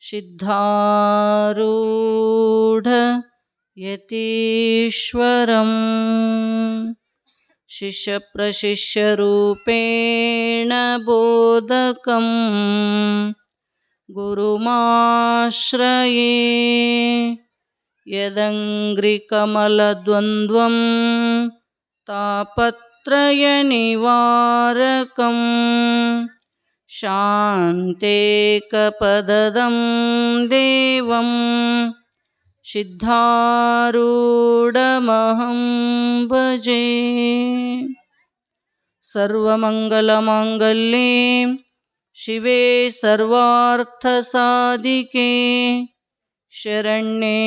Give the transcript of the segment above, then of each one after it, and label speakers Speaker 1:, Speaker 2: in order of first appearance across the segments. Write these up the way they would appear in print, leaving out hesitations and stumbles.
Speaker 1: ಸಿದ್ಧಾರೂಢ ಯತೀಶ್ವರಂ ಶಿಷ್ಯಪ್ರಶಿಷ್ಯರೂಪೇಣ ಬೋಧಕಂ ಗುರುಮಾಶ್ರಯೇ ಯದಂಗ್ರಿಕಮಲದ್ವಂದ್ವಂ ತಾಪತ್ರಯನಿವಾರಕಂ ಶಾಂತೇಕಪದದಂ ದೇವಂ ಸಿದ್ಧಾರೂಢಮಹಂ ಭಜೆ. ಸರ್ವಮಂಗಲಮಾಂಗಲ್ಯೆ ಶಿವೆ ಸರ್ವಾರ್ಥಸಾಧಿಕೆ ಶರಣ್ಯೆ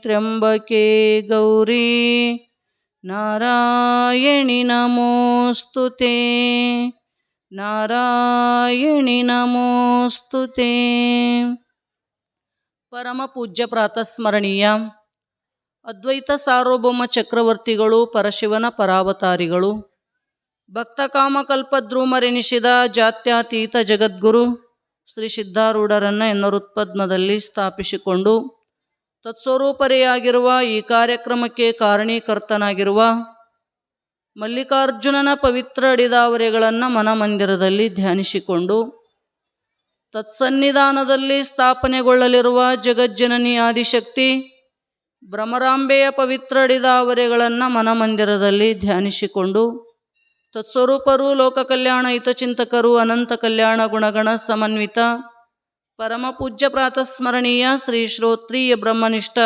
Speaker 1: ತ್ರ್ಯಂಬಕೆ ಗೌರಿ ನಾರಾಯಣಿ ನಮೋಸ್ತುತೆ ನಾರಾಯಣಿ ನಮೋಸ್ತುತೆ. ಪರಮ ಪೂಜ್ಯ ಪ್ರಾತಸ್ಮರಣೀಯ ಅದ್ವೈತ ಸಾರ್ವಭೌಮ ಚಕ್ರವರ್ತಿಗಳು, ಪರಶಿವನ ಪರಾವತಾರಿಗಳು, ಭಕ್ತ ಕಾಮಕಲ್ಪದ್ರೂಮರೆನಿಸಿದ ಜಾತ್ಯತೀತ ಜಗದ್ಗುರು ಶ್ರೀ ಸಿದ್ಧಾರೂಢರನ್ನು ಎನ್ನರುತ್ಪದ್ಮದಲ್ಲಿ ಸ್ಥಾಪಿಸಿಕೊಂಡು ತತ್ಸ್ವರೂಪರೆಯಾಗಿರುವ ಈ ಕಾರ್ಯಕ್ರಮಕ್ಕೆ ಕಾರಣೀಕರ್ತನಾಗಿರುವ ಮಲ್ಲಿಕಾರ್ಜುನನ ಪವಿತ್ರ ಅಡಿದಾವರೆಗಳನ್ನು ಮನಮಂದಿರದಲ್ಲಿ ಧ್ಯಾನಿಸಿಕೊಂಡು ತತ್ಸನ್ನಿಧಾನದಲ್ಲಿ ಸ್ಥಾಪನೆಗೊಳ್ಳಲಿರುವ ಜಗಜ್ಜನನಿ ಆದಿಶಕ್ತಿ ಭ್ರಮರಾಂಬೆಯ ಪವಿತ್ರ ಅಡಿದಾವರೆಗಳನ್ನು ಮನಮಂದಿರದಲ್ಲಿ ಧ್ಯಾನಿಸಿಕೊಂಡು ತತ್ಸ್ವರೂಪರು, ಲೋಕ ಕಲ್ಯಾಣ ಹಿತಚಿಂತಕರು, ಅನಂತ ಕಲ್ಯಾಣ ಗುಣಗಣ ಸಮನ್ವಿತ ಪರಮ ಪೂಜ್ಯ ಪ್ರಾತಸ್ಮರಣೀಯ ಶ್ರೀ ಶ್ರೋತ್ರಿಯ ಬ್ರಹ್ಮನಿಷ್ಠ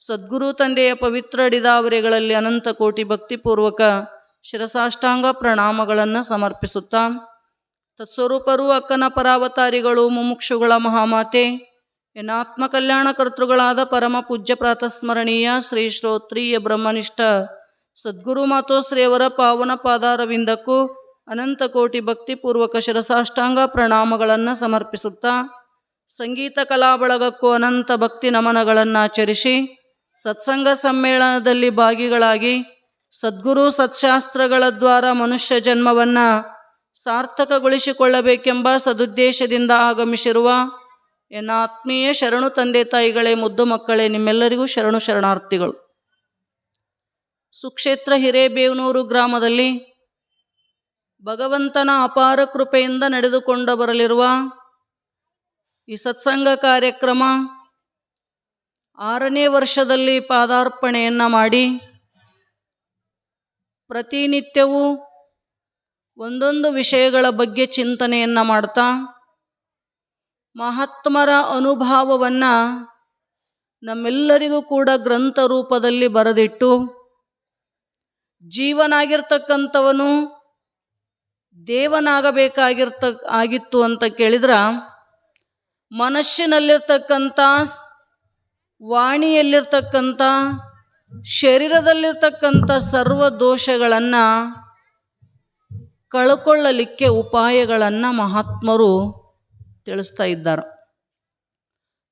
Speaker 1: ಸದ್ಗುರು ತಂದೆಯ ಪವಿತ್ರ ಅಡಿದಾವರೆಗಳಲ್ಲಿ ಅನಂತ ಕೋಟಿ ಭಕ್ತಿಪೂರ್ವಕ ಶಿರಸಾಷ್ಟಾಂಗ ಪ್ರಣಾಮಗಳನ್ನು ಸಮರ್ಪಿಸುತ್ತಾ ತತ್ಸ್ವರೂಪರು, ಅಕ್ಕನ ಪರಾವತಾರಿಗಳು, ಮುಮುಕ್ಷುಗಳ ಮಹಾಮಾತೆ, ಎನ್ನಾತ್ಮ ಕಲ್ಯಾಣ ಕರ್ತೃಗಳಾದ ಪರಮ ಪೂಜ್ಯ ಪ್ರಾತಸ್ಮರಣೀಯ ಶ್ರೀ ಶ್ರೋತ್ರಿಯ ಬ್ರಹ್ಮನಿಷ್ಠ ಸದ್ಗುರು ಮಾತೋಶ್ರೀಯವರ ಪಾವನ ಪಾದಾರವಿಂದಕ್ಕೂ ಅನಂತ ಕೋಟಿ ಭಕ್ತಿಪೂರ್ವಕ ಶಿರಸಾಷ್ಟಾಂಗ ಪ್ರಣಾಮಗಳನ್ನು ಸಮರ್ಪಿಸುತ್ತಾ ಸಂಗೀತ ಕಲಾ ಬಳಗಕ್ಕೂ ಅನಂತ ಭಕ್ತಿ ನಮನಗಳನ್ನು ಆಚರಿಸಿ ಸತ್ಸಂಗ ಸಮ್ಮೇಳನದಲ್ಲಿ ಭಾಗಿಗಳಾಗಿ ಸದ್ಗುರು ಸತ್ಶಾಸ್ತ್ರಗಳ ದ್ವಾರ ಮನುಷ್ಯ ಜನ್ಮವನ್ನು ಸಾರ್ಥಕಗೊಳಿಸಿಕೊಳ್ಳಬೇಕೆಂಬ ಸದುದ್ದೇಶದಿಂದ ಆಗಮಿಸಿರುವ ಎನ್ನ ಆತ್ಮೀಯ ಶರಣು ತಂದೆ ತಾಯಿಗಳೇ, ಮುದ್ದು ಮಕ್ಕಳೇ, ನಿಮ್ಮೆಲ್ಲರಿಗೂ ಶರಣು ಶರಣಾರ್ಥಿಗಳು. ಸುಕ್ಷೇತ್ರ ಹಿರೇಬೇವನೂರು ಗ್ರಾಮದಲ್ಲಿ ಭಗವಂತನ ಅಪಾರ ಕೃಪೆಯಿಂದ ನಡೆದುಕೊಂಡು ಬರಲಿರುವ ಈ ಸತ್ಸಂಗ ಕಾರ್ಯಕ್ರಮ 6ನೇ ವರ್ಷದಲ್ಲಿ ಪಾದಾರ್ಪಣೆಯನ್ನು ಮಾಡಿ ಪ್ರತಿನಿತ್ಯವೂ ಒಂದೊಂದು ವಿಷಯಗಳ ಬಗ್ಗೆ ಚಿಂತನೆಯನ್ನು ಮಾಡ್ತಾ ಮಹಾತ್ಮರ ಅನುಭಾವವನ್ನು ನಮ್ಮೆಲ್ಲರಿಗೂ ಕೂಡ ಗ್ರಂಥ ರೂಪದಲ್ಲಿ ಬರೆದಿಟ್ಟು ಜೀವನಾಗಿರ್ತಕ್ಕಂಥವನು ಆಗಿತ್ತು ಅಂತ ಕೇಳಿದ್ರೆ ಮನಸ್ಸಿನಲ್ಲಿರ್ತಕ್ಕಂಥ, ವಾಣಿಯಲ್ಲಿರ್ತಕ್ಕಂಥ, ಶರೀರದಲ್ಲಿರ್ತಕ್ಕಂಥ ಸರ್ವ ದೋಷಗಳನ್ನು ಕಳ್ಕೊಳ್ಳಲಿಕ್ಕೆ ಉಪಾಯಗಳನ್ನು ಮಹಾತ್ಮರು ತಿಳಿಸ್ತಾ ಇದ್ದಾರೆ.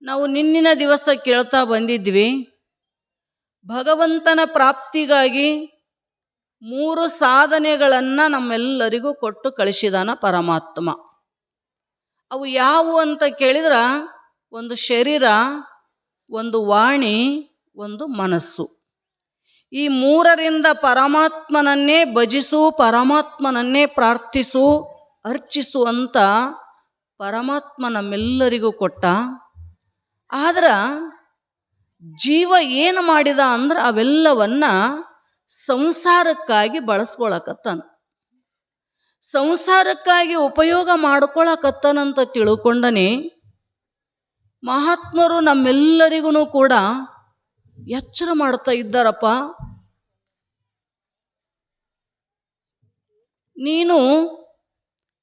Speaker 1: ನಾವು ನಿನ್ನಿನ ದಿವಸ ಕೇಳ್ತಾ ಬಂದಿದ್ವಿ, ಭಗವಂತನ ಪ್ರಾಪ್ತಿಗಾಗಿ 3 ಸಾಧನೆಗಳನ್ನು ನಮ್ಮೆಲ್ಲರಿಗೂ ಕೊಟ್ಟು ಕಳಿಸಿದಾನ ಪರಮಾತ್ಮ. ಅವು ಯಾವುವು ಅಂತ ಕೇಳಿದ್ರೆ, ಒಂದು ಶರೀರ, ಒಂದು ವಾಣಿ, ಒಂದು ಮನಸ್ಸು. ಈ 3ರಿಂದ ಪರಮಾತ್ಮನನ್ನೇ ಭಜಿಸು, ಪರಮಾತ್ಮನನ್ನೇ ಪ್ರಾರ್ಥಿಸು, ಅರ್ಚಿಸು ಅಂತ ಪರಮಾತ್ಮ ನಮ್ಮೆಲ್ಲರಿಗೂ ಕೊಟ್ಟ. ಆದ್ರೆ ಜೀವ ಏನು ಮಾಡಿದ ಅಂದ್ರೆ ಅವೆಲ್ಲವನ್ನ ಸಂಸಾರಕ್ಕಾಗಿ ಬಳಸ್ಕೊಳಕತ್ತಾನ, ಸಂಸಾರಕ್ಕಾಗಿ ಉಪಯೋಗ ಮಾಡ್ಕೊಳಕತ್ತಾನಂತ ತಿಳ್ಕೊಂಡನೆ ಮಹಾತ್ಮರು ನಮ್ಮೆಲ್ಲರಿಗೂ ಕೂಡ ಎಚ್ಚರ ಮಾಡ್ತಾ ಇದ್ದಾರಪ್ಪ. ನೀನು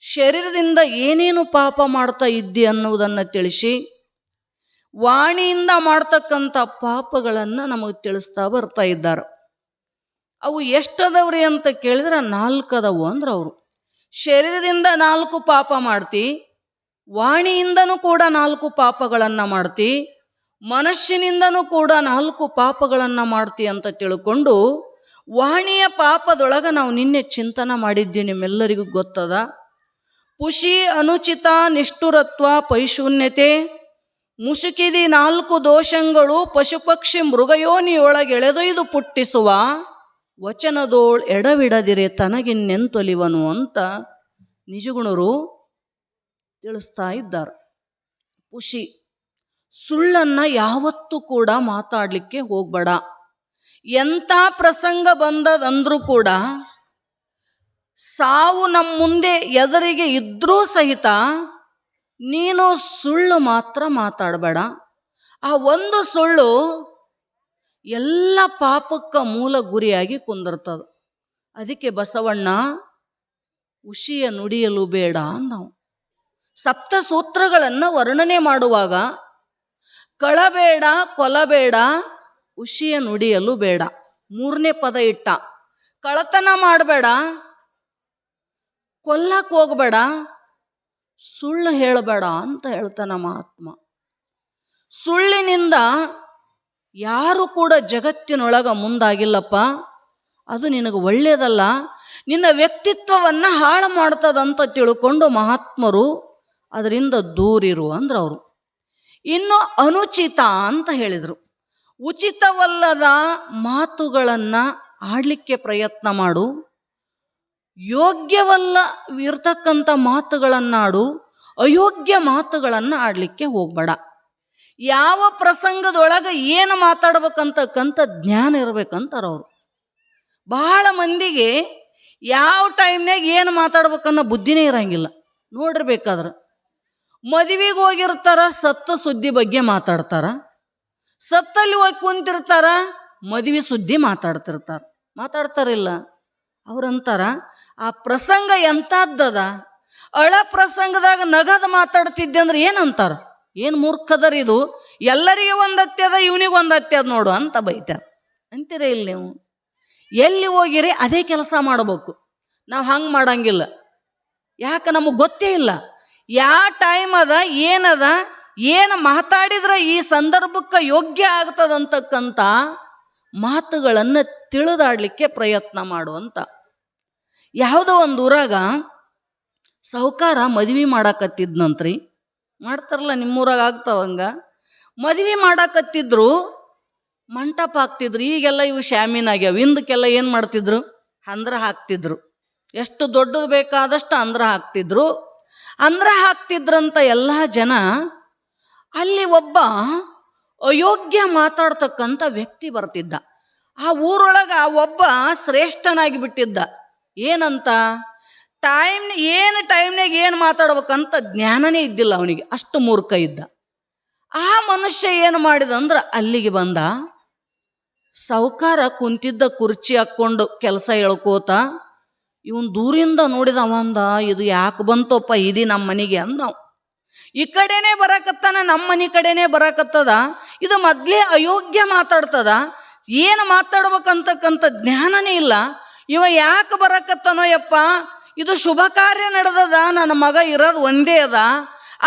Speaker 1: ಶರೀರದಿಂದ ಏನೇನು ಪಾಪ ಮಾಡ್ತಾ ಇದ್ದಿ ಅನ್ನುವುದನ್ನು ತಿಳಿಸಿ ವಾಣಿಯಿಂದ ಮಾಡ್ತಕ್ಕಂಥ ಪಾಪಗಳನ್ನು ನಮಗೆ ತಿಳಿಸ್ತಾ ಬರ್ತಾ ಇದ್ದಾರೆ. ಅವು ಎಷ್ಟದವ್ರಿ ಅಂತ ಕೇಳಿದ್ರೆ 4 ಅದಾವು ಅಂದ್ರೆ ಅವರು ಶರೀರದಿಂದ 4 ಪಾಪ ಮಾಡ್ತಿ, ವಾಣಿಯಿಂದನೂ ಕೂಡ 4 ಪಾಪಗಳನ್ನು ಮಾಡ್ತಿ, ಮನಸ್ಸಿನಿಂದನೂ ಕೂಡ 4 ಪಾಪಗಳನ್ನು ಮಾಡ್ತಿ ಅಂತ ತಿಳ್ಕೊಂಡು ವಾಣಿಯ ಪಾಪದೊಳಗೆ ನಾವು ನಿನ್ನೆ ಚಿಂತನೆ ಮಾಡಿದ್ದೀವಿ, ನಿಮ್ಮೆಲ್ಲರಿಗೂ ಗೊತ್ತದ. ಪುಷಿ ಅನುಚಿತ ನಿಷ್ಠುರತ್ವ ಪೈಶೂನ್ಯತೆ ಮುಸುಕಿದಿ 4 ದೋಷಗಳು ಪಶುಪಕ್ಷಿ ಮೃಗಯೋನಿಯೊಳಗೆಳೆದೊಯ್ದು ಪುಟ್ಟಿಸುವ ವಚನದೋಳ್ ಎಡವಿಡದಿರೆ ತನಗಿನ್ನೆಂತೊಲಿವನು ಅಂತ ನಿಜಗುಣರು ತಿಳಿಸ್ತಾ ಇದ್ದಾರೆ. ಪುಷಿ, ಸುಳ್ಳನ್ನು ಯಾವತ್ತೂ ಕೂಡ ಮಾತಾಡಲಿಕ್ಕೆ ಹೋಗಬೇಡ. ಎಂಥ ಪ್ರಸಂಗ ಬಂದದಂದ್ರೂ ಕೂಡ ಸಾವು ನಮ್ಮ ಮುಂದೆ ಎದುರಿಗೆ ಇದ್ರೂ ಸಹಿತ ನೀನು ಸುಳ್ಳು ಮಾತ್ರ ಮಾತಾಡಬೇಡ. ಆ ಒಂದು ಸುಳ್ಳು ಎಲ್ಲ ಪಾಪಕ್ಕೆ ಮೂಲ ಗುರಿಯಾಗಿ ಕುಂದಿರ್ತದೆ. ಅದಕ್ಕೆ ಬಸವಣ್ಣ ಉಷಿಯ ನುಡಿಯಲು ಬೇಡ ನಾವು ಸಪ್ತ ಸೂತ್ರಗಳನ್ನು ವರ್ಣನೆ ಮಾಡುವಾಗ ಕಳಬೇಡ, ಕೊಲಬೇಡ, ಉಷಿಯ ನುಡಿಯಲು ಬೇಡ 3ನೇ ಪದ ಇಟ್ಟ. ಕಳತನ ಮಾಡಬೇಡ, ಕೊಲ್ಲಕ್ಕೆ ಹೋಗಬೇಡ, ಸುಳ್ಳು ಹೇಳಬೇಡ ಅಂತ ಹೇಳ್ತಾನ ಮಹಾತ್ಮ. ಸುಳ್ಳಿನಿಂದ ಯಾರು ಕೂಡ ಜಗತ್ತಿನೊಳಗೆ ಮುಂದಾಗಿಲ್ಲಪ್ಪ. ಅದು ನಿನಗೆ ಒಳ್ಳೆಯದಲ್ಲ, ನಿನ್ನ ವ್ಯಕ್ತಿತ್ವವನ್ನು ಹಾಳು ಮಾಡ್ತದಂತ ತಿಳ್ಕೊಂಡು ಮಹಾತ್ಮರು ಅದರಿಂದ ದೂರಿರು ಅಂದ್ರೆ ಅವರು. ಇನ್ನು ಅನುಚಿತ ಅಂತ ಹೇಳಿದರು. ಉಚಿತವಲ್ಲದ ಮಾತುಗಳನ್ನು ಆಡಲಿಕ್ಕೆ ಪ್ರಯತ್ನ ಮಾಡು, ಯೋಗ್ಯವಲ್ಲ ಇರ್ತಕ್ಕಂಥ ಮಾತುಗಳನ್ನಾಡು, ಅಯೋಗ್ಯ ಮಾತುಗಳನ್ನು ಆಡಲಿಕ್ಕೆ ಹೋಗಬೇಡ. ಯಾವ ಪ್ರಸಂಗದೊಳಗೆ ಏನು ಮಾತಾಡ್ಬೇಕಂತಕ್ಕಂಥ ಜ್ಞಾನ ಇರಬೇಕಂತಾರೆ ಅವರು. ಬಹಳ ಮಂದಿಗೆ ಯಾವ ಟೈಮ್ನಾಗ ಏನು ಮಾತಾಡ್ಬೇಕನ್ನೋ ಬುದ್ಧಿನೇ ಇರಂಗಿಲ್ಲ. ನೋಡಿರ್ಬೇಕಾದ್ರೆ ಮದುವೆಗೆ ಹೋಗಿರ್ತಾರ, ಸತ್ತ ಸುದ್ದಿ ಬಗ್ಗೆ ಮಾತಾಡ್ತಾರ. ಸತ್ತಲ್ಲಿ ಹೋಗಿ ಕುಂತಿರ್ತಾರ, ಮದುವೆ ಸುದ್ದಿ ಮಾತಾಡ್ತಾರಿಲ್ಲ. ಅವ್ರಂತಾರ ಆ ಪ್ರಸಂಗ ಎಂಥದ್ದದ, ಅಳ ಪ್ರಸಂಗದಾಗ ನಗದ ಮಾತಾಡ್ತಿದ್ದೆ ಅಂದ್ರೆ ಏನಂತಾರ, ಏನು ಮೂರ್ಖದರ ಇದು, ಎಲ್ಲರಿಗೂ ಒಂದು ಹತ್ಯದ ಇವನಿಗೆ ಒಂದು ಹತ್ಯದ ನೋಡು ಅಂತ ಬೈತಾರ. ಅಂತೀರ ಇಲ್ಲ ನೀವು? ಎಲ್ಲಿ ಹೋಗಿರಿ ಅದೇ ಕೆಲಸ ಮಾಡಬೇಕು. ನಾವು ಹಂಗೆ ಮಾಡಂಗಿಲ್ಲ. ಯಾಕೆ ನಮಗೆ ಗೊತ್ತೇ ಇಲ್ಲ ಯಾವ ಟೈಮ್ ಅದ, ಏನದ, ಏನು ಮಾತಾಡಿದ್ರೆ ಈ ಸಂದರ್ಭಕ್ಕೆ ಯೋಗ್ಯ ಆಗ್ತದಂತಕ್ಕಂಥ ಮಾತುಗಳನ್ನು ತಿಳಿದಾಡಲಿಕ್ಕೆ ಪ್ರಯತ್ನ ಮಾಡುವಂತ. ಯಾವುದೋ ಒಂದು ಊರಾಗ ಸಾಹುಕಾರ ಮದುವೆ ಮಾಡಾಕತ್ತಿದ್ನಂತ್ರಿ. ಮಾಡ್ತಾರಲ್ಲ ನಿಮ್ಮೂರಾಗ ಆಗ್ತಾವಂಗ. ಮದುವೆ ಮಾಡಾಕತ್ತಿದ್ರು, ಮಂಟಪ ಹಾಕ್ತಿದ್ರು. ಈಗೆಲ್ಲ ಇವು ಶಾಮೀನಾಗ್ಯಾವ. ಹಿಂದಕ್ಕೆಲ್ಲ ಏನು ಮಾಡ್ತಿದ್ರು, ಅಂದ್ರ ಹಾಕ್ತಿದ್ರು. ಎಷ್ಟು ದೊಡ್ಡದು ಬೇಕಾದಷ್ಟು ಅಂದ್ರ ಹಾಕ್ತಿದ್ರು. ಅಂದ್ರ ಹಾಕ್ತಿದ್ರಂತ ಎಲ್ಲ ಜನ. ಅಲ್ಲಿ ಒಬ್ಬ ಅಯೋಗ್ಯ ಮಾತಾಡ್ತಕ್ಕಂಥ ವ್ಯಕ್ತಿ ಬರ್ತಿದ್ದ. ಆ ಊರೊಳಗೆ ಒಬ್ಬ ಶ್ರೇಷ್ಠನಾಗಿ ಬಿಟ್ಟಿದ್ದ. ಏನಂತ ಟೈಮ್ನಾಗ ಏನು ಮಾತಾಡ್ಬೇಕಂತ ಜ್ಞಾನನೇ ಇದ್ದಿಲ್ಲ ಅವನಿಗೆ, ಅಷ್ಟು ಮೂರ್ಖ ಇದ್ದ. ಆ ಮನುಷ್ಯ ಏನು ಮಾಡಿದಂದ್ರೆ ಅಲ್ಲಿಗೆ ಬಂದ. ಸಾಹುಕಾರ ಕುಂತಿದ್ದ ಕುರ್ಚಿ ಹಾಕ್ಕೊಂಡು ಕೆಲಸ ಹೇಳ್ಕೋತ ಇವನ್ ದೂರಿಂದ ನೋಡಿದವ ಅಂದ, ಇದು ಯಾಕೆ ಬಂತಪ್ಪ ಇದಿ ನಮ್ಮ ಮನೆಗೆ ಅಂದವ. ಈ ಕಡೆನೇ ಬರಾಕತ್ತಾನ, ನಮ್ಮ ಮನೆ ಕಡೆನೇ ಬರಾಕತ್ತದ. ಇದು ಮೊದಲೇ ಅಯೋಗ್ಯ ಮಾತಾಡ್ತದ, ಏನು ಮಾತಾಡ್ಬೇಕಂತಕ್ಕಂಥ ಜ್ಞಾನನೇ ಇಲ್ಲ. ಇವ ಯಾಕೆ ಬರಾಕತ್ತಾನೋ ಯಪ್ಪ, ಇದು ಶುಭ ಕಾರ್ಯ ನಡೆದದ, ನನ್ನ ಮಗ ಇರೋದು ಒಂದೇ ಅದ,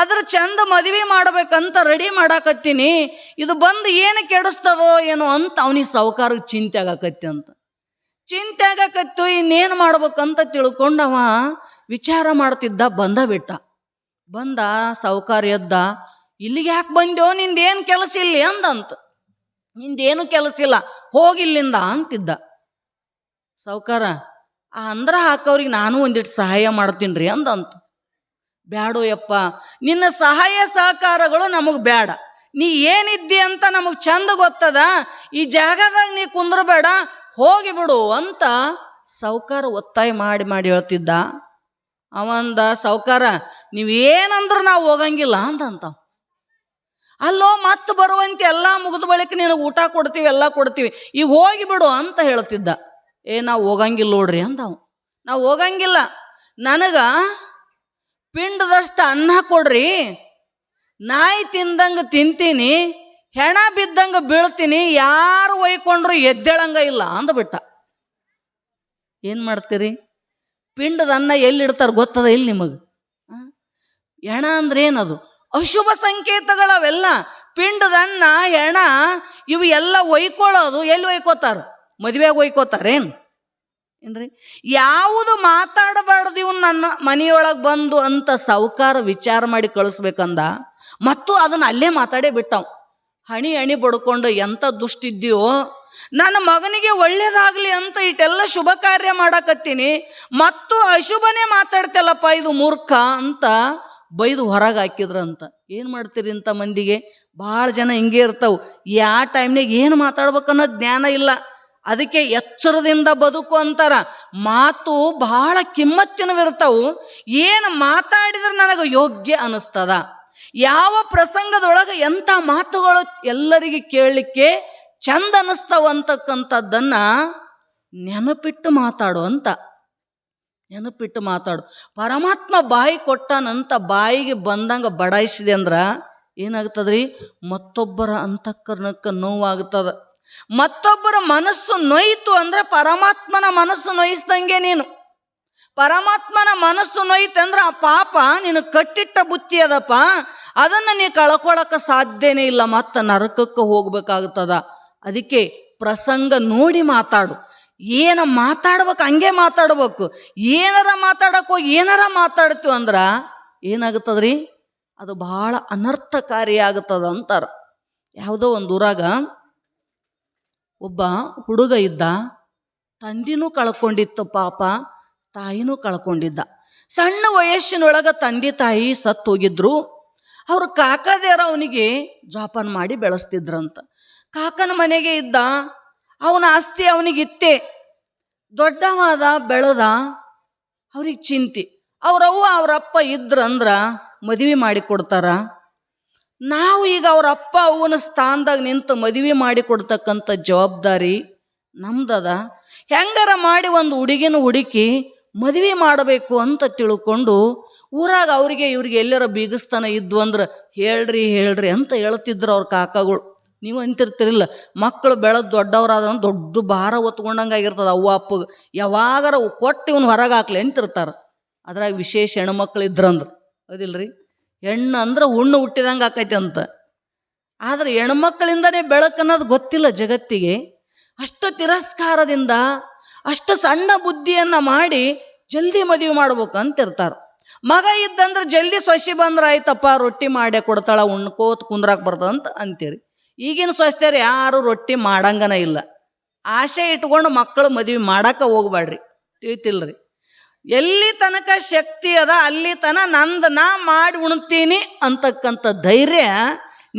Speaker 1: ಅದ್ರ ಚಂದ ಮದುವೆ ಮಾಡ್ಬೇಕಂತ ರೆಡಿ ಮಾಡಾಕತ್ತೀನಿ, ಇದು ಬಂದು ಏನು ಕೆಡಿಸ್ತದೋ ಏನೋ ಅಂತ ಅವನಿಗೆ ಸಾಹುಕಾರಕ್ಕೆ ಚಿಂತೆ ಆಗಾಕತ್ತಿ ಅಂತ. ಚಿಂತೆ ಆಗಾಕತ್ತು, ಇನ್ನೇನು ಮಾಡ್ಬೇಕಂತ ತಿಳ್ಕೊಂಡವ ವಿಚಾರ ಮಾಡ್ತಿದ್ದ. ಬಂದ ಸಾಹುಕಾರ ಎದ್ದ. ಇಲ್ಲಿಗೆ ಯಾಕೆ ಬಂದೆವು, ನಿಂದೇನು ಕೆಲಸ ಇಲ್ಲಿ ಅಂದಂತ. ನಿಂದೇನು ಕೆಲಸ ಇಲ್ಲ, ಹೋಗಿಲ್ಲಿಂದ ಅಂತಿದ್ದ. ಸಾಹುಕಾರ, ಆ ಅಂದ್ರ ಹಾಕೋರಿಗೆ ನಾನು ಒಂದಿಟ್ಟು ಸಹಾಯ ಮಾಡ್ತೀನಿ ರೀ ಅಂದಂತ. ಬ್ಯಾಡೋ ಯಪ್ಪ, ನಿನ್ನ ಸಹಾಯ ಸಹಕಾರಗಳು ನಮಗೆ ಬೇಡ. ನೀ ಏನಿದ್ದಿ ಅಂತ ನಮಗೆ ಚಂದ ಗೊತ್ತದ. ಈ ಜಾಗದಾಗ ನೀ ಕುಂದ್ರಬೇಡ, ಹೋಗಿಬಿಡು ಅಂತ ಸಾಹುಕಾರ ಒತ್ತಾಯ ಮಾಡಿ ಹೇಳ್ತಿದ್ದ. ಅವಂದ, ಸಾಹುಕಾರ ನೀವೇನಂದ್ರೆ ನಾವು ಹೋಗಂಗಿಲ್ಲ ಅಂದಂತ. ಅಲ್ಲೋ ಮತ್ತೆ ಬರುವಂತೆ ಎಲ್ಲ ಮುಗಿದ ಬಳಿಕ ನಿನಗೆ ಊಟ ಕೊಡ್ತೀವಿ, ಎಲ್ಲ ಕೊಡ್ತೀವಿ, ಈಗ ಹೋಗಿಬಿಡು ಅಂತ ಹೇಳ್ತಿದ್ದ. ನಾವು ಹೋಗಂಗಿಲ್ಲ ನೋಡ್ರಿ ಅಂದವು. ನಾವು ಹೋಗಂಗಿಲ್ಲ, ನನಗೆ ಪಿಂಡದಷ್ಟು ಅನ್ನ ಕೊಡ್ರಿ, ನಾಯಿ ತಿಂದಂಗೆ ತಿಂತೀನಿ, ಹೆಣ ಬಿದ್ದಂಗೆ ಬೀಳ್ತೀನಿ, ಯಾರು ಒಯ್ಕೊಂಡ್ರು ಎದ್ದೇಳಂಗ ಇಲ್ಲ ಅಂದ್ಬಿಟ್ಟ. ಏನು ಮಾಡ್ತೀರಿ? ಪಿಂಡದ ಅನ್ನ ಎಲ್ಲಿಡ್ತಾರೆ ಗೊತ್ತದ ಇಲ್ಲಿ ನಿಮಗೆ? ಹೆಣ ಅಂದ್ರೆ ಏನದು? ಅಶುಭ ಸಂಕೇತಗಳವೆಲ್ಲ. ಪಿಂಡದ ಅನ್ನ, ಹೆಣ ಇವು ಎಲ್ಲ ಒಯ್ಕೊಳ್ಳೋದು ಎಲ್ಲಿ ಒಯ್ಕೋತಾರ? ಮದುವೆಯಾಗ ಒಯ್ಕೋತಾರೇನು? ಏನ್ರಿ, ಯಾವುದು ಮಾತಾಡಬಾರ್ದು ಇವ್ನು ನನ್ನ ಮನೆಯೊಳಗೆ ಬಂದು ಅಂತ ಸಾವುಕಾರ ವಿಚಾರ ಮಾಡಿ ಕಳಿಸ್ಬೇಕಂದ ಮತ್ತು ಅದನ್ನು ಅಲ್ಲೇ ಮಾತಾಡೇ ಬಿಟ್ಟವು. ಹಣಿ ಬಡ್ಕೊಂಡು ಎಂಥ ದುಷ್ಟಿದ್ಯೋ, ನನ್ನ ಮಗನಿಗೆ ಒಳ್ಳೇದಾಗಲಿ ಅಂತ ಇಟ್ಟೆಲ್ಲ ಶುಭ ಕಾರ್ಯ ಮಾಡಕತ್ತೀನಿ ಮತ್ತು ಅಶುಭನೇ ಮಾತಾಡ್ತಲ್ಲಪ್ಪ, ಇದು ಮೂರ್ಖ ಅಂತ ಬೈದು ಹೊರಗೆ ಹಾಕಿದ್ರಂತ. ಏನು ಮಾಡ್ತೀರಿ ಇಂಥ ಮಂದಿಗೆ? ಭಾಳ ಜನ ಹಿಂಗೆ ಇರ್ತಾವೆ, ಯಾವ ಟೈಮ್ನಾಗ ಏನು ಮಾತಾಡ್ಬೇಕನ್ನೋದು ಜ್ಞಾನ ಇಲ್ಲ. ಅದಕ್ಕೆ ಎಚ್ಚರದಿಂದ ಬದುಕು ಅಂತಾರ. ಮಾತು ಬಹಳ ಕಿಮ್ಮತ್ತಿನವಿರ್ತಾವು. ಏನು ಮಾತಾಡಿದ್ರೆ ನನಗೆ ಯೋಗ್ಯ ಅನ್ನಿಸ್ತದ, ಯಾವ ಪ್ರಸಂಗದೊಳಗೆ ಎಂಥ ಮಾತುಗಳು ಎಲ್ಲರಿಗೆ ಕೇಳಲಿಕ್ಕೆ ಚಂದ ಅನ್ನಿಸ್ತಾವ ಅಂತಕ್ಕಂಥದ್ದನ್ನು ನೆನಪಿಟ್ಟು ಮಾತಾಡು ಅಂತ. ನೆನಪಿಟ್ಟು ಮಾತಾಡು. ಪರಮಾತ್ಮ ಬಾಯಿ ಕೊಟ್ಟಾನಂತ ಬಾಯಿಗೆ ಬಂದಂಗೆ ಬಡಾಯಿಸಿದೆ ಅಂದ್ರೆ ಏನಾಗ್ತದ್ರಿ? ಮತ್ತೊಬ್ಬರ ಅಂತಃಕರಣಕ್ಕೆ ನೋವಾಗ್ತದ. ಮತ್ತೊಬ್ಬರ ಮನಸ್ಸು ನೋಯಿತು ಅಂದ್ರೆ ಪರಮಾತ್ಮನ ಮನಸ್ಸು ನೋಯಿಸ್ದಂಗೆ ನೀನು. ಪರಮಾತ್ಮನ ಮನಸ್ಸು ನೋಯ್ತಂದ್ರೆ ಆ ಪಾಪ ನೀನು ಕಟ್ಟಿಟ್ಟ ಬುತ್ತಿ ಅದಪ್ಪ, ಅದನ್ನು ನೀ ಕಳ್ಕೊಳಕ್ಕೆ ಸಾಧ್ಯನೇ ಇಲ್ಲ, ಮತ್ತೆ ನರಕಕ್ಕೆ ಹೋಗ್ಬೇಕಾಗ್ತದ. ಅದಕ್ಕೆ ಪ್ರಸಂಗ ನೋಡಿ ಮಾತಾಡು. ಏನು ಮಾತಾಡ್ಬೇಕು ಹಂಗೆ ಮಾತಾಡ್ಬೇಕು. ಏನಾರ ಮಾತಾಡಕ್ಕೆ ಹೋಗಿ ಏನಾರ ಮಾತಾಡ್ತೀವಿ ಅಂದ್ರೆ ಏನಾಗುತ್ತದ್ರಿ? ಅದು ಬಹಳ ಅನರ್ಥಕಾರಿಯಾಗುತ್ತದೆ ಅಂತಾರೆ. ಯಾವುದೋ ಒಂದು ಊರಾಗ ಒಬ್ಬ ಹುಡುಗ ಇದ್ದ, ತಂದಿನೂ ಕಳ್ಕೊಂಡಿತ್ತು ಪಾಪ, ತಾಯಿನೂ ಕಳ್ಕೊಂಡಿದ್ದ. ಸಣ್ಣ ವಯಸ್ಸಿನೊಳಗೆ ತಂದೆ ತಾಯಿ ಸತ್ತು ಹೋಗಿದ್ರು. ಅವ್ರ ಕಾಕದೇರ ಅವನಿಗೆ ಜೋಪಾನ ಮಾಡಿ ಬೆಳೆಸ್ತಿದ್ರಂತ. ಕಾಕನ ಮನೆಗೆ ಇದ್ದ, ಅವನ ಆಸ್ತಿ ಅವನಿಗಿತ್ತೆ. ದೊಡ್ಡವಾದ ಬೆಳೆದ, ಅವ್ರಿಗೆ ಚಿಂತೆ. ಅವ್ರವ್ವ ಅವರಪ್ಪ ಇದ್ರಂದ್ರೆ ಮದುವೆ ಮಾಡಿ ಕೊಡ್ತಾರ. ನಾವು ಈಗ ಅವರಪ್ಪ ಅವನ ಸ್ಥಾನದಾಗ ನಿಂತು ಮದುವೆ ಮಾಡಿ ಕೊಡ್ತಕ್ಕಂಥ ಜವಾಬ್ದಾರಿ ನಮ್ದದ. ಹೆಂಗಾರ ಮಾಡಿ ಒಂದು ಹುಡುಗಿನ ಹುಡುಕಿ ಮದುವೆ ಮಾಡಬೇಕು ಅಂತ ತಿಳ್ಕೊಂಡು ಊರಾಗ ಅವ್ರಿಗೆ ಇವ್ರಿಗೆ ಎಲ್ಲರ ಬೀಗಸ್ತಾನ ಇದ್ವು ಅಂದ್ರೆ ಹೇಳ್ರಿ ಅಂತ ಹೇಳ್ತಿದ್ರು ಅವ್ರ ಕಾಕಗಳು. ನೀವು ಅಂತಿರ್ತಿರಿಲ್ಲ, ಮಕ್ಕಳು ಬೆಳೆದು ದೊಡ್ಡವರಾದ ದೊಡ್ಡ ಭಾರ ಹೊತ್ಕೊಂಡಂಗೆ ಆಗಿರ್ತದೆ ಅವ್ವ ಅಪ್ಪಗೆ. ಯಾವಾಗಾರ ಕೊಟ್ಟು ಇವನು ಹೊರಗೆ ಹಾಕ್ಲಿ ಅಂತಿರ್ತಾರೆ. ಅದ್ರಾಗ ವಿಶೇಷ ಹೆಣ್ಮಕ್ಳು ಇದ್ರಂದ್ರೆ ಹೌದಿಲ್ರಿ. ಹೆಣ್ಣು ಅಂದ್ರೆ ಹುಣ್ಣು ಹುಟ್ಟಿದಂಗೆ ಆಕೈತಿ ಅಂತ. ಆದರೆ ಹೆಣ್ಮಕ್ಳಿಂದನೇ ಬೆಳಕು ಅನ್ನೋದು ಗೊತ್ತಿಲ್ಲ ಜಗತ್ತಿಗೆ. ಅಷ್ಟು ತಿರಸ್ಕಾರದಿಂದ ಅಷ್ಟು ಸಣ್ಣ ಬುದ್ಧಿಯನ್ನು ಮಾಡಿ ಜಲ್ದಿ ಮದುವೆ ಮಾಡ್ಬೇಕು ಅಂತಿರ್ತಾರೆ. ಮಗ ಇದ್ದಂದ್ರೆ ಜಲ್ದಿ ಸೊಸಿ ಬಂದ್ರೆ ಆಯ್ತಪ್ಪ, ರೊಟ್ಟಿ ಮಾಡೇ ಕೊಡ್ತಾಳ, ಉಣ್ಕೋತ ಕುಂದ್ರಾಕ್ ಬರ್ತದಂತ ಅಂತೀರಿ. ಈಗಿನ ಸೊಸ್ತೆಯರು ಯಾರು ರೊಟ್ಟಿ ಮಾಡಂಗನ ಇಲ್ಲ. ಆಸೆ ಇಟ್ಕೊಂಡು ಮಕ್ಕಳು ಮದುವೆ ಮಾಡಕ್ಕೆ ಹೋಗ್ಬೇಡ್ರಿ, ತಿಳಿತಿಲ್ರಿ. ಎಲ್ಲಿ ತನಕ ಶಕ್ತಿ ಅದ ಅಲ್ಲಿ ತನ ನಂದು ನಾ ಮಾಡಿ ಉಣ್ತೀನಿ ಅಂತಕ್ಕಂಥ ಧೈರ್ಯ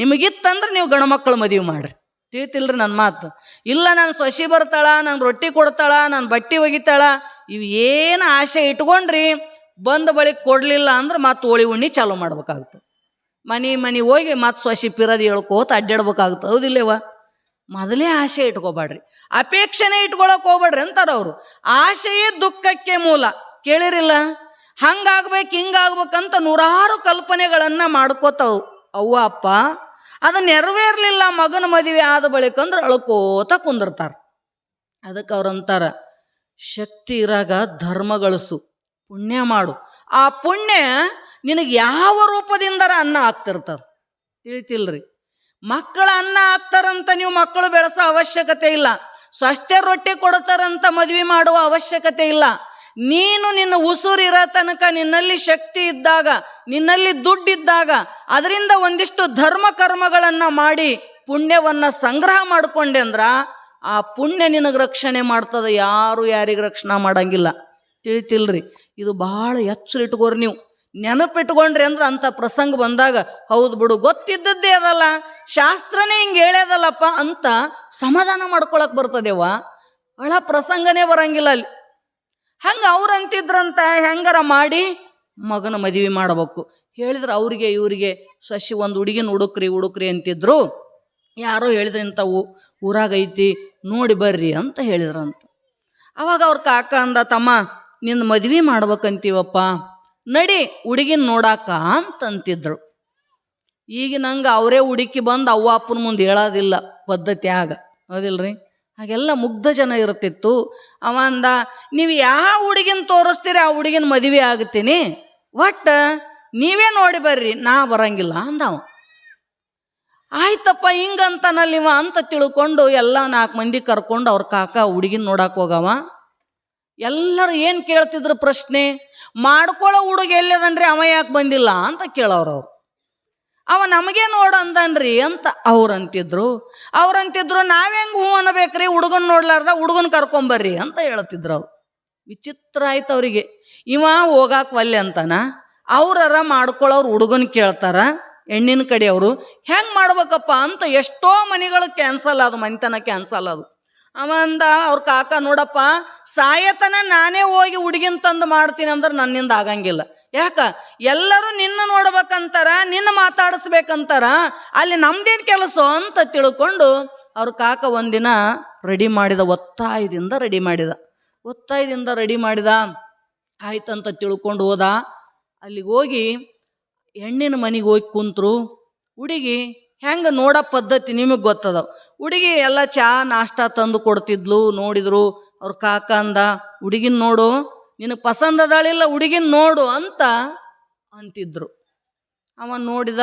Speaker 1: ನಿಮಗಿತ್ತಂದ್ರೆ ನೀವು ಗಂಡು ಮಕ್ಕಳು ಮದುವೆ ಮಾಡ್ರಿ. ತಿಳಿತಿಲ್ರಿ ನನ್ನ ಮಾತು. ಇಲ್ಲ ನಾನು ಸೊಸಿ ಬರ್ತಾಳ, ನಾನು ರೊಟ್ಟಿ ಕೊಡ್ತಾಳ, ನಾನು ಬಟ್ಟೆ ಒಗಿತಾಳ, ಇವು ಏನು ಆಸೆ ಇಟ್ಕೊಂಡ್ರಿ ಬಂದ ಬಳಿಕ ಕೊಡಲಿಲ್ಲ ಅಂದ್ರೆ ಮತ್ತೆ ಹೋಳಿ ಉಣ್ಣಿ ಚಾಲು ಮಾಡ್ಬೇಕಾಗ್ತದೆ. ಮನೆ ಹೋಗಿ ಮತ್ತೆ ಸೊಸಿ ಪಿರದಿ ಹೇಳ್ಕೋತ ಅಡ್ಡಾಡ್ಬೇಕಾಗ್ತದೆ. ಹೌದಿಲ್ಲವ? ಮೊದಲೇ ಆಸೆ ಇಟ್ಕೋಬೇಡ್ರಿ, ಅಪೇಕ್ಷೆನೇ ಇಟ್ಕೊಳಕ್ಕೆ ಹೋಗ್ಬೇಡ್ರಿ ಅಂತಾರೆ ಅವರು. ಆಸೆಯೇ ದುಃಖಕ್ಕೆ ಮೂಲ. ಕೇಳಿರಿಲ್ಲ? ಹಂಗಾಗ್ಬೇಕು ಹಿಂಗಾಗ್ಬೇಕಂತ ನೂರಾರು ಕಲ್ಪನೆಗಳನ್ನು ಮಾಡ್ಕೋತಾವು ಅವ್ವ ಅಪ್ಪ. ಅದು ನೆರವೇರಲಿಲ್ಲ ಮಗನ ಮದುವೆ ಆದ ಬಳಿಕ ಅಂದ್ರೆ ಅಳ್ಕೋತ ಕುಂದಿರ್ತಾರೆ. ಅದಕ್ಕೆ ಅವ್ರಂತಾರ, ಶಕ್ತಿ ಇರಾಗ ಧರ್ಮ ಗಳಿಸು, ಪುಣ್ಯ ಮಾಡು. ಆ ಪುಣ್ಯ ನಿನಗೆ ಯಾವ ರೂಪದಿಂದರ ಅನ್ನ ಆಗ್ತಿರ್ತದೆ. ತಿಳಿತಿಲ್ರಿ? ಮಕ್ಕಳ ಅನ್ನ ಆಗ್ತಾರಂತ ನೀವು ಮಕ್ಕಳು ಬೆಳೆಸೋ ಅವಶ್ಯಕತೆ ಇಲ್ಲ. ಸ್ವಸ್ಥ್ಯ ರೊಟ್ಟಿ ಕೊಡ್ತಾರಂತ ಮದುವೆ ಮಾಡುವ ಅವಶ್ಯಕತೆ ಇಲ್ಲ. ನೀನು ನಿನ್ನ ಉಸುರಿರೋ ತನಕ ನಿನ್ನಲ್ಲಿ ಶಕ್ತಿ ಇದ್ದಾಗ, ನಿನ್ನಲ್ಲಿ ದುಡ್ಡಿದ್ದಾಗ ಅದರಿಂದ ಒಂದಿಷ್ಟು ಧರ್ಮ ಕರ್ಮಗಳನ್ನು ಮಾಡಿ ಪುಣ್ಯವನ್ನು ಸಂಗ್ರಹ ಮಾಡಿಕೊಂಡೆ ಅಂದ್ರೆ ಆ ಪುಣ್ಯ ನಿನಗೆ ರಕ್ಷಣೆ ಮಾಡ್ತದೆ. ಯಾರು ಯಾರಿಗೆ ರಕ್ಷಣೆ ಮಾಡಂಗಿಲ್ಲ. ತಿಳಿತಿಲ್ರಿ? ಇದು ಭಾಳ ಎಚ್ಚರ ಇಟ್ಕೋರಿ. ನೀವು ನೆನಪಿಟ್ಕೊಂಡ್ರಿ ಅಂದ್ರೆ ಅಂಥ ಪ್ರಸಂಗ ಬಂದಾಗ ಹೌದು ಬಿಡು, ಗೊತ್ತಿದ್ದದ್ದೇ ಅದಲ್ಲ, ಶಾಸ್ತ್ರನೇ ಹಿಂಗೆ ಹೇಳ್ಯದಲ್ಲಪ್ಪ ಅಂತ ಸಮಾಧಾನ ಮಾಡ್ಕೊಳಕ್ಕೆ ಬರ್ತದೇವ. ಒಳ ಪ್ರಸಂಗನೇ ಬರಂಗಿಲ್ಲ ಅಲ್ಲಿ. ಹಂಗೆ ಅವ್ರು ಅಂತಿದ್ರಂತ, ಹೆಂಗಾರ ಮಾಡಿ ಮಗನ ಮದುವೆ ಮಾಡಬೇಕು. ಹೇಳಿದ್ರೆ ಅವ್ರಿಗೆ ಇವರಿಗೆ ಸಸಿ ಒಂದು ಹುಡುಗಿನ ಹುಡುಕ್ರಿ ಅಂತಿದ್ರು. ಯಾರೋ ಹೇಳಿದ್ರೆ ಇಂಥ ಊರಾಗೈತಿ ನೋಡಿ ಬರ್ರಿ ಅಂತ ಹೇಳಿದ್ರಂತ. ಅವಾಗ ಅವ್ರ ಕಾಕ ಅಂದ, ತಮ್ಮ ನಿನ್ನ ಮದುವೆ ಮಾಡ್ಬೇಕಂತೀವಪ್ಪ, ನಡಿ ಹುಡುಗಿನ ನೋಡಾಕ ಅಂತಂತಿದ್ರು. ಈಗ ನಂಗೆ ಅವರೇ ಹುಡುಕಿ ಬಂದು ಅವ್ವ ಅಪ್ಪನ ಮುಂದೆ ಹೇಳೋದಿಲ್ಲ ಪದ್ಧತಿ ಆಗ. ಹೌದಿಲ್ರಿ? ಹಾಗೆಲ್ಲ ಮುಗ್ಧ ಜನ ಇರ್ತಿತ್ತು. ಅವ ಅಂದ, ನೀವು ಯಾವ ಹುಡುಗಿನ ತೋರಿಸ್ತೀರಿ ಆ ಹುಡುಗಿನ ಮದುವೆ ಆಗ್ತೀನಿ, ಒಟ್ಟು ನೀವೇ ನೋಡಿ ಬರ್ರಿ, ನಾ ಬರಂಗಿಲ್ಲ ಅಂದವ. ಆಯ್ತಪ್ಪ ಹಿಂಗಂತನಲ್ಲಿವ ಅಂತ ತಿಳ್ಕೊಂಡು ಎಲ್ಲ 4 ಮಂದಿ ಕರ್ಕೊಂಡು ಅವ್ರ ಕಾಕ ಹುಡುಗಿನ ನೋಡಕ್ಕೆ ಹೋಗವ. ಎಲ್ಲರೂ ಏನು ಕೇಳ್ತಿದ್ರು ಪ್ರಶ್ನೆ, ಮಾಡ್ಕೊಳ್ಳೋ ಹುಡುಗ ಎಲ್ಲದನ್ರಿ ಅವ ಯಾಕೆ ಬಂದಿಲ್ಲ ಅಂತ ಕೇಳೋರು. ಅವ ನಮಗೆ ನೋಡಂದನ್ರಿ ಅಂತ ಅವ್ರಂತಿದ್ರು ನಾವ್ ಹೆಂಗ್ ಹೂ ಅನ್ನಬೇಕ್ರಿ, ಹುಡುಗನ್ ನೋಡ್ಲಾರ್ದ ಹುಡುಗನ್ ಕರ್ಕೊಂಬರ್ರಿ ಅಂತ ಹೇಳ್ತಿದ್ರು ಅವ್ರು. ವಿಚಿತ್ರ ಆಯ್ತು ಅವರಿಗೆ. ಇವ ಹೋಗಾಕ ಒಲ್ಲೆ ಅಂತಾನ, ಅವ್ರರ ಮಾಡ್ಕೊಳ್ಳೋರು ಹುಡುಗನ್ ಕೇಳ್ತಾರ, ಹೆಣ್ಣಿನ ಕಡೆಯವರು ಹೆಂಗ್ ಮಾಡ್ಬೇಕಪ್ಪ ಅಂತ ಎಷ್ಟೋ ಮನೆಗಳು ಕ್ಯಾನ್ಸಲ್ ಅದು, ಮನೆತನ ಕ್ಯಾನ್ಸಲ್ ಅದು. ಅವ ಅಂದ ಅವ್ರ ಕಾಕ, ನೋಡಪ್ಪ ಸಾಯತನ ನಾನೇ ಹೋಗಿ ಹುಡುಗಿನ ತಂದು ಮಾಡ್ತೀನಿ ಅಂದ್ರೆ ನನ್ನಿಂದ ಆಗಂಗಿಲ್ಲ. ಯಾಕ, ಎಲ್ಲರೂ ನಿನ್ನ ನೋಡ್ಬೇಕಂತಾರ, ನಿನ್ನ ಮಾತಾಡಿಸ್ಬೇಕಂತಾರ, ಅಲ್ಲಿ ನಮ್ದೇನು ಕೆಲಸ ಅಂತ ತಿಳ್ಕೊಂಡು ಅವ್ರ ಕಾಕ ಒಂದಿನ ರೆಡಿ ಮಾಡಿದ, ಒತ್ತಾಯದಿಂದ ರೆಡಿ ಮಾಡಿದ. ಆಯ್ತಂತ ತಿಳ್ಕೊಂಡು ಹೋದ. ಅಲ್ಲಿಗೆ ಹೋಗಿ ಹೆಣ್ಣಿನ ಮನೆಗೆ ಹೋಗಿ ಕುಂತ್ರು. ಹುಡುಗಿ ಹೆಂಗೆ ನೋಡೋ ಪದ್ಧತಿ ನಿಮಗೆ ಗೊತ್ತದ. ಹುಡುಗಿ ಎಲ್ಲ ಚಾ ನಾಷ್ಟ ತಂದು ಕೊಡ್ತಿದ್ಲು. ನೋಡಿದ್ರು ಅವ್ರ ಕಾಕ ಅಂದ, ಹುಡುಗಿನ ನೋಡು, ನಿನಗೆ ಪಸಂದ್ ಅದಾಳಿಲ್ಲ, ಹುಡುಗಿನ ನೋಡು ಅಂತ ಅಂತಿದ್ರು. ಅವ ನೋಡಿದ,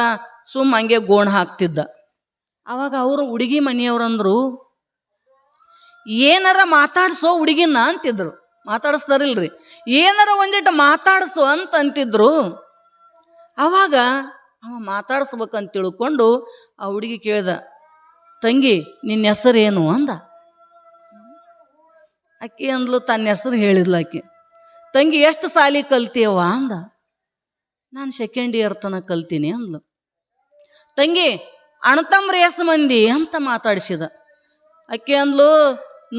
Speaker 1: ಸುಮ್ಮ ಹಂಗೆ ಗೋಣ ಹಾಕ್ತಿದ್ದ. ಅವಾಗ ಅವರು ಹುಡುಗಿ ಮನೆಯವ್ರಂದ್ರು, ಏನಾರ ಮಾತಾಡ್ಸೋ ಹುಡುಗಿನ ಅಂತಿದ್ರು. ಮಾತಾಡಿಸ್ತಾರಿಲ್ರಿ, ಏನಾರ ಒಂದಿಟ್ಟು ಮಾತಾಡ್ಸು ಅಂತ ಅಂತಿದ್ರು. ಅವಾಗ ಅವ ಮಾತಾಡಿಸ್ಬೇಕಂತ ತಿಳ್ಕೊಂಡು ಆ ಹುಡುಗಿ ಕೇಳ್ದ, ತಂಗಿ ನಿನ್ನ ಹೆಸರೇನು ಅಂದ. ಅಕ್ಕಿ ಅಂದ್ಲು, ತನ್ನ ಹೆಸರು ಹೇಳಿದ್ಲು ಆಕೆ. ತಂಗಿ ಎಷ್ಟು ಸಾಲಿ ಕಲ್ತೀಯವ ಅಂದ. ನಾನು 2nd ಇಯರ್ ತನಕ ಕಲ್ತೀನಿ ಅಂದ್ಲು. ತಂಗಿ ಅಣ್ಣತಮ್ರ ಎಷ್ಟು ಮಂದಿ ಅಂತ ಮಾತಾಡಿಸಿದ. ಅಕ್ಕಿ ಅಂದ್ಲು,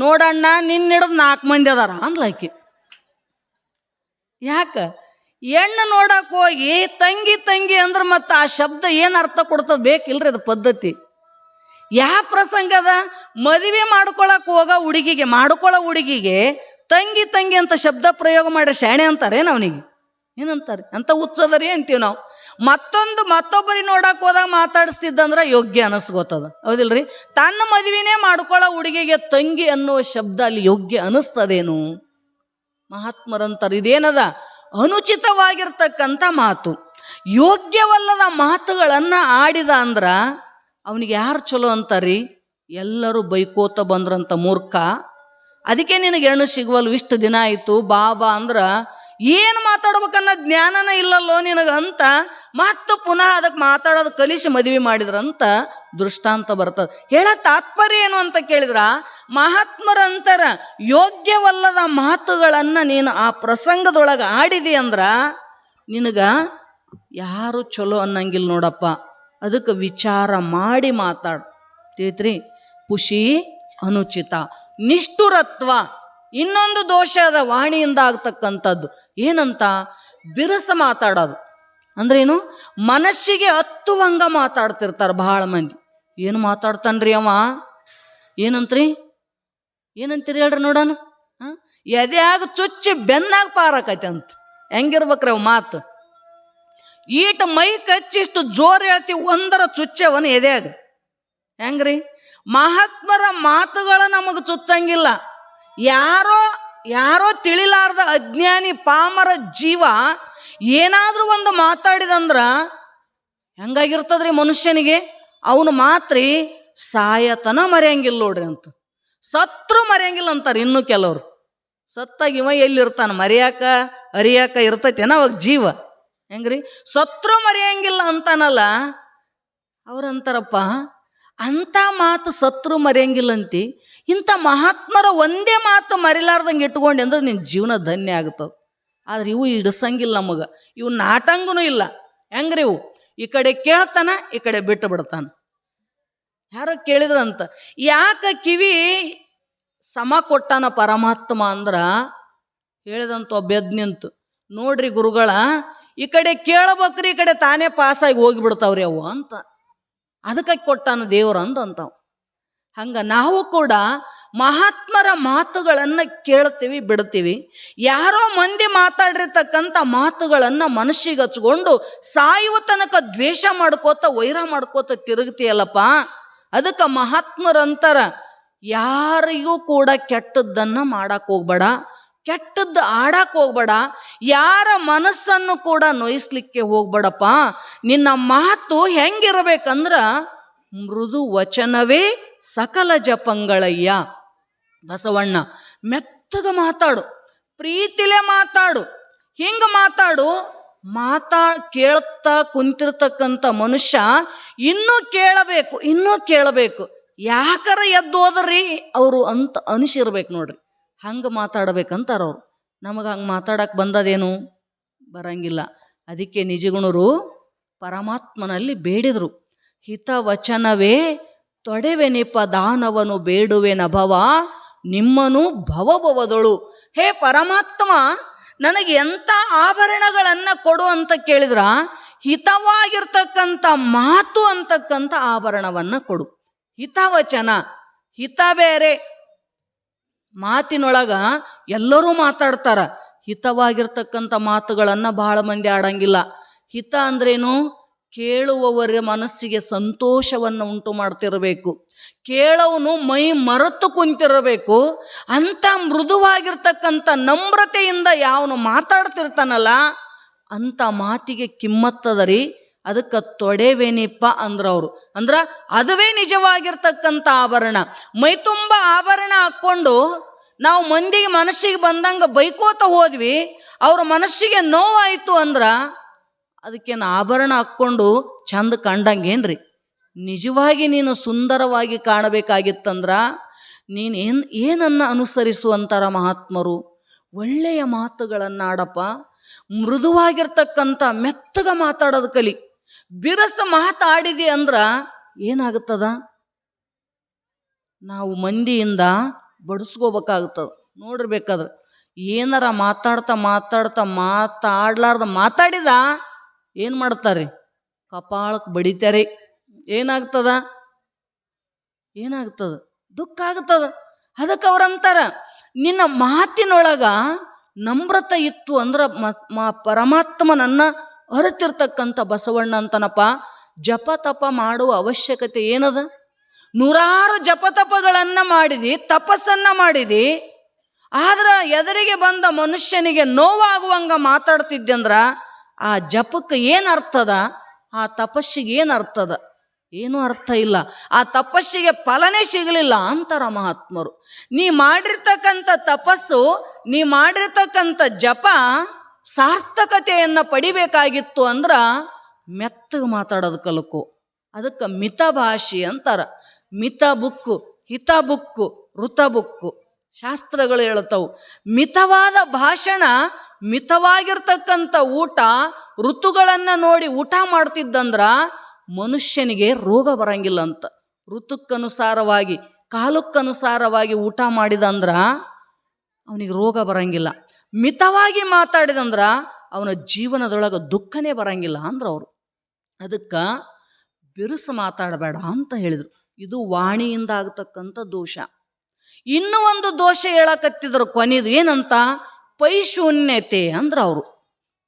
Speaker 1: ನೋಡಣ್ಣ ನಿನ್ನ ಹಿಡಿದು 4 ಮಂದಿ ಅದಾರ ಅಂದ್ಲ ಆಕೆ. ಯಾಕ, ಹೆಣ್ಣು ನೋಡಕ್ಕೆ ಹೋಗಿ ತಂಗಿ ಅಂದ್ರೆ ಮತ್ತೆ ಆ ಶಬ್ದ ಏನು ಅರ್ಥ ಕೊಡ್ತದ ಬೇಕಿಲ್ರಿ, ಅದು ಪದ್ಧತಿ. ಯಾವ ಪ್ರಸಂಗದ ಮದುವೆ ಮಾಡ್ಕೊಳಕ್ಕೆ ಮಾಡ್ಕೊಳ್ಳೋ ಹುಡುಗಿಗೆ ತಂಗಿ ಅಂತ ಶಬ್ದ ಪ್ರಯೋಗ ಮಾಡಿ ಶಾಣೆ ಅಂತಾರೆ ಅವನಿಗೆ. ಏನಂತಾರೆ, ಅಂತ ಹುಚ್ಚದರಿ ಅಂತೀವಿ ನಾವು. ಮತ್ತೊಬ್ಬರಿ ನೋಡಕ್ಕೆ ಹೋದಾಗ ಮಾತಾಡಿಸ್ತಿದ್ದಂದ್ರೆ ಯೋಗ್ಯ ಅನಿಸ್ಕೋತದ, ಹೌದಿಲ್ರಿ? ತನ್ನ ಮದುವೆನೇ ಮಾಡ್ಕೊಳ್ಳೋ ಹುಡುಗಿಗೆ ತಂಗಿ ಅನ್ನುವ ಶಬ್ದ ಅಲ್ಲಿ ಯೋಗ್ಯ ಅನಿಸ್ತದೇನು? ಮಹಾತ್ಮರಂತಾರೆ ಇದೇನದ ಅನುಚಿತವಾಗಿರ್ತಕ್ಕಂಥ ಮಾತು, ಯೋಗ್ಯವಲ್ಲದ ಮಾತುಗಳನ್ನು ಆಡಿದ ಅಂದ್ರ ಅವನಿಗೆ ಯಾರು ಚಲೋ ಅಂತಾರಿ? ಎಲ್ಲರೂ ಬೈಕೋತ ಬಂದ್ರಂತ ಮೂರ್ಖ. ಅದಕ್ಕೆ ನಿನಗೆ ಹೆಣ್ಣು ಸಿಗುವಲ್ವ, ಇಷ್ಟು ದಿನ ಆಯಿತು ಬಾಬಾ ಅಂದ್ರ ಏನು ಮಾತಾಡ್ಬೇಕನ್ನೋ ಜ್ಞಾನನ ಇಲ್ಲಲ್ಲೋ ನಿನಗಂತ ಮತ್ತು ಪುನಃ ಅದಕ್ಕೆ ಮಾತಾಡೋದು ಕಲಿಸಿ ಮದುವೆ ಮಾಡಿದ್ರಂತ ದೃಷ್ಟಾಂತ ಬರ್ತದೆ. ಹೇಳ ತಾತ್ಪರ್ಯ ಏನು ಅಂತ ಕೇಳಿದ್ರ, ಮಹಾತ್ಮರಂತರ ಯೋಗ್ಯವಲ್ಲದ ಮಾತುಗಳನ್ನು ನೀನು ಆ ಪ್ರಸಂಗದೊಳಗೆ ಆಡಿದಿ ಅಂದ್ರ ನಿನಗ ಯಾರು ಚಲೋ ಅನ್ನಂಗಿಲ್ಲ ನೋಡಪ್ಪ. ಅದಕ್ಕೆ ವಿಚಾರ ಮಾಡಿ ಮಾತಾಡು. ತಿಳಿತ್ರಿ? ಖುಷಿ ಅನುಚಿತ, ನಿಷ್ಠುರತ್ವ ಇನ್ನೊಂದು ದೋಷ ಅದ ವಾಣಿಯಿಂದ ಆಗ್ತಕ್ಕಂಥದ್ದು. ಏನಂತ? ಬಿರುಸ ಮಾತಾಡೋದು. ಅಂದ್ರೇನು? ಮನಸ್ಸಿಗೆ ಹತ್ತುವಂಗ ಮಾತಾಡ್ತಿರ್ತಾರೆ ಬಹಳ ಮಂದಿ. ಏನು ಮಾತಾಡ್ತಾನ್ರಿ ಅವ? ಏನಂತ್ರಿ? ಏನಂತೀರಿ ಹೇಳ್ರಿ ನೋಡೋಣ. ಎದೆಯಾಗ ಚುಚ್ಚಿ ಬೆನ್ನಾಗ ಪಾರಾಕೈತೆ ಅಂತ. ಹೆಂಗಿರ್ಬೇಕ್ರಿ ಅವು ಮಾತು? ಈಟ ಮೈ ಕಚ್ಚಿಷ್ಟು ಜೋರು ಹೇಳ್ತೀವಿ, ಒಂದರ ಚುಚ್ಚವನು ಎದೆಯಾಗ. ಹೆಂಗ್ರಿ? ಮಹಾತ್ಮರ ಮಾತುಗಳು ನಮಗೆ ಚುಚ್ಚಂಗಿಲ್ಲ. ಯಾರೋ ತಿಳಿಲಾರ್ದ ಅಜ್ಞಾನಿ ಪಾಮರ ಜೀವ ಏನಾದ್ರೂ ಒಂದು ಮಾತಾಡಿದಂದ್ರ ಹೆಂಗಾಗಿರ್ತದ್ರಿ ಮನುಷ್ಯನಿಗೆ? ಅವನು ಮಾತ್ರಿ ಸಾಯತನ ಮರೆಯಂಗಿಲ್ಲ ನೋಡ್ರಿ ಅಂತ. ಸತ್ರು ಮರೆಯಂಗಿಲ್ಲ ಅಂತಾರೆ ಇನ್ನು ಕೆಲವರು. ಸತ್ತಾಗ ಇವ ಎಲ್ಲಿರ್ತಾನ? ಅರಿಯಾಕ ಇರ್ತೈತೇನ ಅವಾಗ ಜೀವ? ಹೆಂಗ್ರಿ? ಸತ್ರು ಮರೆಯಂಗಿಲ್ಲ ಅಂತಾನಲ್ಲ, ಅವ್ರಂತಾರಪ್ಪ ಅಂಥ ಮಾತು ಸತ್ರು ಮರೆಯಂಗಿಲ್ಲಂತಿ. ಇಂಥ ಮಹಾತ್ಮರ ಒಂದೇ ಮಾತು ಮರಿಲಾರ್ದಂಗೆ ಇಟ್ಕೊಂಡೆ ಅಂದ್ರೆ ನಿನ್ನ ಜೀವನ ಧನ್ಯ ಆಗ್ತದೆ. ಆದ್ರೆ ಇವು ಇಡಿಸಂಗಿಲ್ಲ ನಮಗೆ, ಇವು ನಾಟಂಗೂ ಇಲ್ಲ. ಹೆಂಗ್ರಿ ಇವು? ಈ ಕಡೆ ಕೇಳ್ತಾನ, ಈ ಕಡೆ ಬಿಟ್ಟು ಬಿಡ್ತಾನ. ಯಾರೋ ಕೇಳಿದ್ರಂತ, ಯಾಕೆ ಕಿವಿ ಸಮ ಕೊಟ್ಟಾನ ಪರಮಾತ್ಮ ಅಂದ್ರ ಹೇಳಿದಂತ ಒಬ್ಬೆದ್ ನಿಂತು, ನೋಡ್ರಿ ಗುರುಗಳ, ಈ ಕಡೆ ಕೇಳಬೇಕ್ರಿ, ಈ ಕಡೆ ತಾನೇ ಪಾಸಾಗಿ ಹೋಗಿಬಿಡ್ತಾವ್ರಿ ಅವು ಅಂತ. ಅದಕ್ಕೆ ಕೊಟ್ಟಾನ ದೇವರು ಅಂತಾವ್. ಹಂಗ ನಾವು ಕೂಡ ಮಹಾತ್ಮರ ಮಾತುಗಳನ್ನು ಕೇಳ್ತೀವಿ, ಬಿಡ್ತೀವಿ. ಯಾರೋ ಮಂದಿ ಮಾತಾಡಿರ್ತಕ್ಕಂಥ ಮಾತುಗಳನ್ನು ಮನಸ್ಸಿಗೆ ಹಚ್ಕೊಂಡು ಸಾಯುವ ತನಕ ದ್ವೇಷ ಮಾಡ್ಕೋತ ವೈರ ಮಾಡ್ಕೋತ ತಿರುಗ್ತೀಯಲ್ಲಪ್ಪ. ಅದಕ್ಕೆ ಮಹಾತ್ಮರಂತರ ಯಾರಿಗೂ ಕೂಡ ಕೆಟ್ಟದ್ದನ್ನು ಮಾಡಕ್ಕೆ ಹೋಗ್ಬೇಡ, ಕೆಟ್ಟದ್ದು ಆಡಕ್ಕೆ ಹೋಗ್ಬೇಡ, ಯಾರ ಮನಸ್ಸನ್ನು ಕೂಡ ನೋಯಿಸ್ಲಿಕ್ಕೆ ಹೋಗ್ಬೇಡಪ್ಪ. ನಿನ್ನ ಮಾತು ಹೆಂಗಿರ್ಬೇಕಂದ್ರ ಮೃದು ವಚನವೇ ಸಕಲ ಜಪಂಗಳಯ್ಯ. ಬಸವಣ್ಣ ಮೆತ್ತಗ ಮಾತಾಡು, ಪ್ರೀತಿಲೇ ಮಾತಾಡು. ಹಿಂಗೆ ಮಾತಾಡು. ಕೇಳ್ತಾ ಕುಂತಿರ್ತಕ್ಕಂಥ ಮನುಷ್ಯ ಇನ್ನೂ ಕೇಳಬೇಕು. ಯಾಕರ ಎದ್ದೋದ್ರಿ ಅವರು ಅಂತ ಅನಿಸಿರ್ಬೇಕು ನೋಡ್ರಿ. ಹಂಗೆ ಮಾತಾಡ್ಬೇಕಂತಾರ ಅವ್ರು. ನಮಗೆ ಹಂಗೆ ಮಾತಾಡಕ್ಕೆ ಬಂದದೇನು? ಬರಂಗಿಲ್ಲ. ಅದಕ್ಕೆ ನಿಜಗುಣರು ಪರಮಾತ್ಮನಲ್ಲಿ ಬೇಡಿದರು, ಹಿತವಚನವೇ ತೊಡೆವೆನಿಪ ದಾನವನು ಬೇಡುವೆನ ಭವ ನಿಮ್ಮನು ಭವಭವದೊಳು. ಹೇ ಪರಮಾತ್ಮ, ನನಗೆ ಎಂಥ ಆಭರಣಗಳನ್ನು ಕೊಡು ಅಂತ ಕೇಳಿದ್ರ ಹಿತವಾಗಿರ್ತಕ್ಕಂಥ ಮಾತು ಅಂತಕ್ಕಂಥ ಆಭರಣವನ್ನು ಕೊಡು. ಹಿತವಚನ, ಹಿತ ಬೇರೆ. ಮಾತಿನೊಳಗ ಎಲ್ಲರೂ ಮಾತಾಡ್ತಾರ, ಹಿತವಾಗಿರ್ತಕ್ಕಂಥ ಮಾತುಗಳನ್ನು ಬಹಳ ಮಂದಿ ಆಡಂಗಿಲ್ಲ. ಹಿತ ಅಂದ್ರೇನು? ಕೇಳುವವರ ಮನಸ್ಸಿಗೆ ಸಂತೋಷವನ್ನು ಉಂಟು ಮಾಡ್ತಿರಬೇಕು. ಕೇಳವನು ಮೈ ಮರೆತು ಕುಂತಿರಬೇಕು. ಅಂಥ ಮೃದುವಾಗಿರ್ತಕ್ಕಂಥ ನಮ್ರತೆಯಿಂದ ಯಾವನು ಮಾತಾಡ್ತಿರ್ತಾನಲ್ಲ ಅಂಥ ಮಾತಿಗೆ ಕಿಮ್ಮತ್ತದರಿ. ಅದಕ್ಕೆ ತೊಡೆವೆನಿಪ್ಪ ಅಂದ್ರವರು. ಅಂದ್ರೆ ಅದುವೇ ನಿಜವಾಗಿರ್ತಕ್ಕಂಥ ಆಭರಣ. ಮೈ ತುಂಬ ಆಭರಣ ಹಾಕ್ಕೊಂಡು ನಾವು ಮಂದಿಗೆ ಮನಸ್ಸಿಗೆ ಬಂದಂಗೆ ಬೈಕೋತ ಹೋದ್ವಿ, ಅವ್ರ ಮನಸ್ಸಿಗೆ ನೋವಾಯಿತು ಅಂದ್ರೆ ಅದಕ್ಕೇನು ಆಭರಣ ಹಾಕ್ಕೊಂಡು ಚಂದ ಕಂಡಂಗೇನ್ರಿ? ನಿಜವಾಗಿ ನೀನು ಸುಂದರವಾಗಿ ಕಾಣಬೇಕಾಗಿತ್ತಂದ್ರ ಏನನ್ನ ಅನುಸರಿಸುವಂತಾರ ಮಹಾತ್ಮರು? ಒಳ್ಳೆಯ ಮಾತುಗಳನ್ನಾಡಪ್ಪ. ಮೃದುವಾಗಿರ್ತಕ್ಕಂಥ ಮೆತ್ತಗ ಮಾತಾಡೋದು ಕಲಿ. ಬಿರಸ ಮಾತಾಡಿದೆ ಅಂದ್ರ ಏನಾಗುತ್ತದ? ನಾವು ಮಂದಿಯಿಂದ ಬಡಿಸ್ಕೋಬೇಕಾಗ್ತದ. ನೋಡಿರ್ಬೇಕಾದ್ರೆ ಏನಾರ ಮಾತಾಡ್ಲಾರ್ದ ಮಾತಾಡಿದ ಏನು ಮಾಡ್ತಾರೆ? ಕಪಾಳಕ್ಕೆ ಬಡಿತಾರೆ. ಏನಾಗ್ತದ? ದುಃಖ ಆಗ್ತದ. ಅದಕ್ಕೆ ಅವ್ರಂತಾರ, ನಿನ್ನ ಮಾತಿನೊಳಗ ನಮ್ರತೆ ಇತ್ತು ಅಂದ್ರೆ ಪರಮಾತ್ಮನನ್ನ ಅರಿತಿರ್ತಕ್ಕಂಥ ಬಸವಣ್ಣ ಅಂತನಪ್ಪ. ಜಪ ತಪ ಮಾಡುವ ಅವಶ್ಯಕತೆ ಏನದ? ನೂರಾರು ಜಪತಪಗಳನ್ನು ಮಾಡಿದಿ, ತಪಸ್ಸನ್ನ ಮಾಡಿದಿ. ಆದ್ರೆ ಎದುರಿಗೆ ಬಂದ ಮನುಷ್ಯನಿಗೆ ನೋವಾಗುವಂಗ ಮಾತಾಡ್ತಿದ್ದಂದ್ರ ಆ ಜಪಕ್ಕೆ ಏನು ಅರ್ಥದ? ಆ ತಪಸ್ಸಿಗೆ ಏನು ಅರ್ಥದ? ಏನೂ ಅರ್ಥ ಇಲ್ಲ. ಆ ತಪಸ್ಸಿಗೆ ಫಲನೇ ಸಿಗಲಿಲ್ಲ ಅಂತಾರ ಮಹಾತ್ಮರು. ನೀ ಮಾಡಿರ್ತಕ್ಕಂಥ ತಪಸ್ಸು, ನೀ ಮಾಡಿರ್ತಕ್ಕಂಥ ಜಪ ಸಾರ್ಥಕತೆಯನ್ನು ಪಡಿಬೇಕಾಗಿತ್ತು ಅಂದ್ರ ಮೆತ್ತಗೆ ಮಾತಾಡೋದು ಕಲ್ಕೋ. ಅದಕ್ಕೆ ಮಿತ ಭಾಷೆ ಅಂತಾರ. ಮಿತ ಬುಕ್ಕು, ಹಿತ ಬುಕ್ಕು, ಋತ ಬುಕ್ಕು ಶಾಸ್ತ್ರಗಳು ಹೇಳ್ತಾವು. ಮಿತವಾದ ಭಾಷಣ, ಮಿತವಾಗಿರ್ತಕ್ಕಂಥ ಊಟ, ಋತುಗಳನ್ನು ನೋಡಿ ಊಟ ಮಾಡ್ತಿದ್ದಂದ್ರ ಮನುಷ್ಯನಿಗೆ ರೋಗ ಬರಂಗಿಲ್ಲ ಅಂತ. ಋತುಕ್ಕನುಸಾರವಾಗಿ, ಕಾಲಕ್ಕನುಸಾರವಾಗಿ ಊಟ ಮಾಡಿದಂದ್ರ ಅವನಿಗೆ ರೋಗ ಬರಂಗಿಲ್ಲ. ಮಿತವಾಗಿ ಮಾತಾಡಿದಂದ್ರ ಅವನ ಜೀವನದೊಳಗೆ ದುಃಖನೇ ಬರಂಗಿಲ್ಲ ಅಂದ್ರ ಅವರು. ಅದಕ್ಕೆ ಬಿರುಸು ಮಾತಾಡಬೇಡ ಅಂತ ಹೇಳಿದರು. ಇದು ವಾಣಿಯಿಂದ ಆಗತಕ್ಕಂಥ ದೋಷ. ಇನ್ನೂ ಒಂದು ದೋಷ ಹೇಳಕತ್ತಿದ್ರು ಕೊನೆದು. ಏನಂತ? ಪೈಶೂನ್ಯತೆ ಅಂದ್ರ ಅವರು.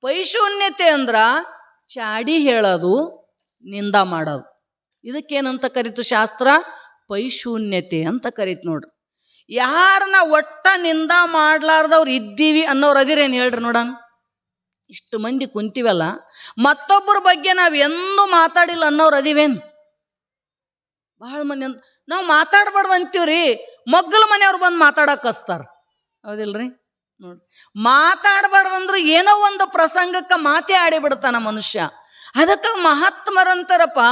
Speaker 1: ಪೈಶೂನ್ಯತೆ ಅಂದ್ರ ಚಾಡಿ ಹೇಳೋದು, ನಿಂದ ಮಾಡೋದು. ಇದಕ್ಕೇನಂತ ಕರೀತು ಶಾಸ್ತ್ರ? ಪೈಶೂನ್ಯತೆ ಅಂತ ಕರೀತು ನೋಡ್ರಿ. ಯಾರನ್ನ ಒಟ್ಟ ನಿಂದ ಮಾಡ್ಲಾರ್ದವ್ರು ಇದ್ದೀವಿ ಅನ್ನೋರು ಅದಿರೇನು ಹೇಳ್ರಿ ನೋಡೋಣ. ಇಷ್ಟು ಮಂದಿ ಕುಂತೀವಲ್ಲ, ಮತ್ತೊಬ್ಬರ ಬಗ್ಗೆ ನಾವು ಎಂದೂ ಮಾತಾಡಿಲ್ಲ ಅನ್ನೋರು ಅದಿವೇನು? ಭಾಳ ಮಂದಿ ನಾವು ಮಾತಾಡ್ಬಾರ್ದು ಅಂತೀವ್ರಿ, ಮಗ್ಗಲ ಮನೆಯವ್ರು ಬಂದು ಮಾತಾಡಕ್ಕೆ ಹಚ್ತಾರ. ಹೌದಿಲ್ರಿ? ನೋಡಿ, ಮಾತಾಡಬಾರ್ದು ಅಂದ್ರೆ ಏನೋ ಒಂದು ಪ್ರಸಂಗಕ್ಕೆ ಮಾತೇ ಆಡಿಬಿಡ್ತಾನ ಮನುಷ್ಯ. ಅದಕ್ಕೆ ಮಹಾತ್ಮರಂತಾರಪ್ಪ,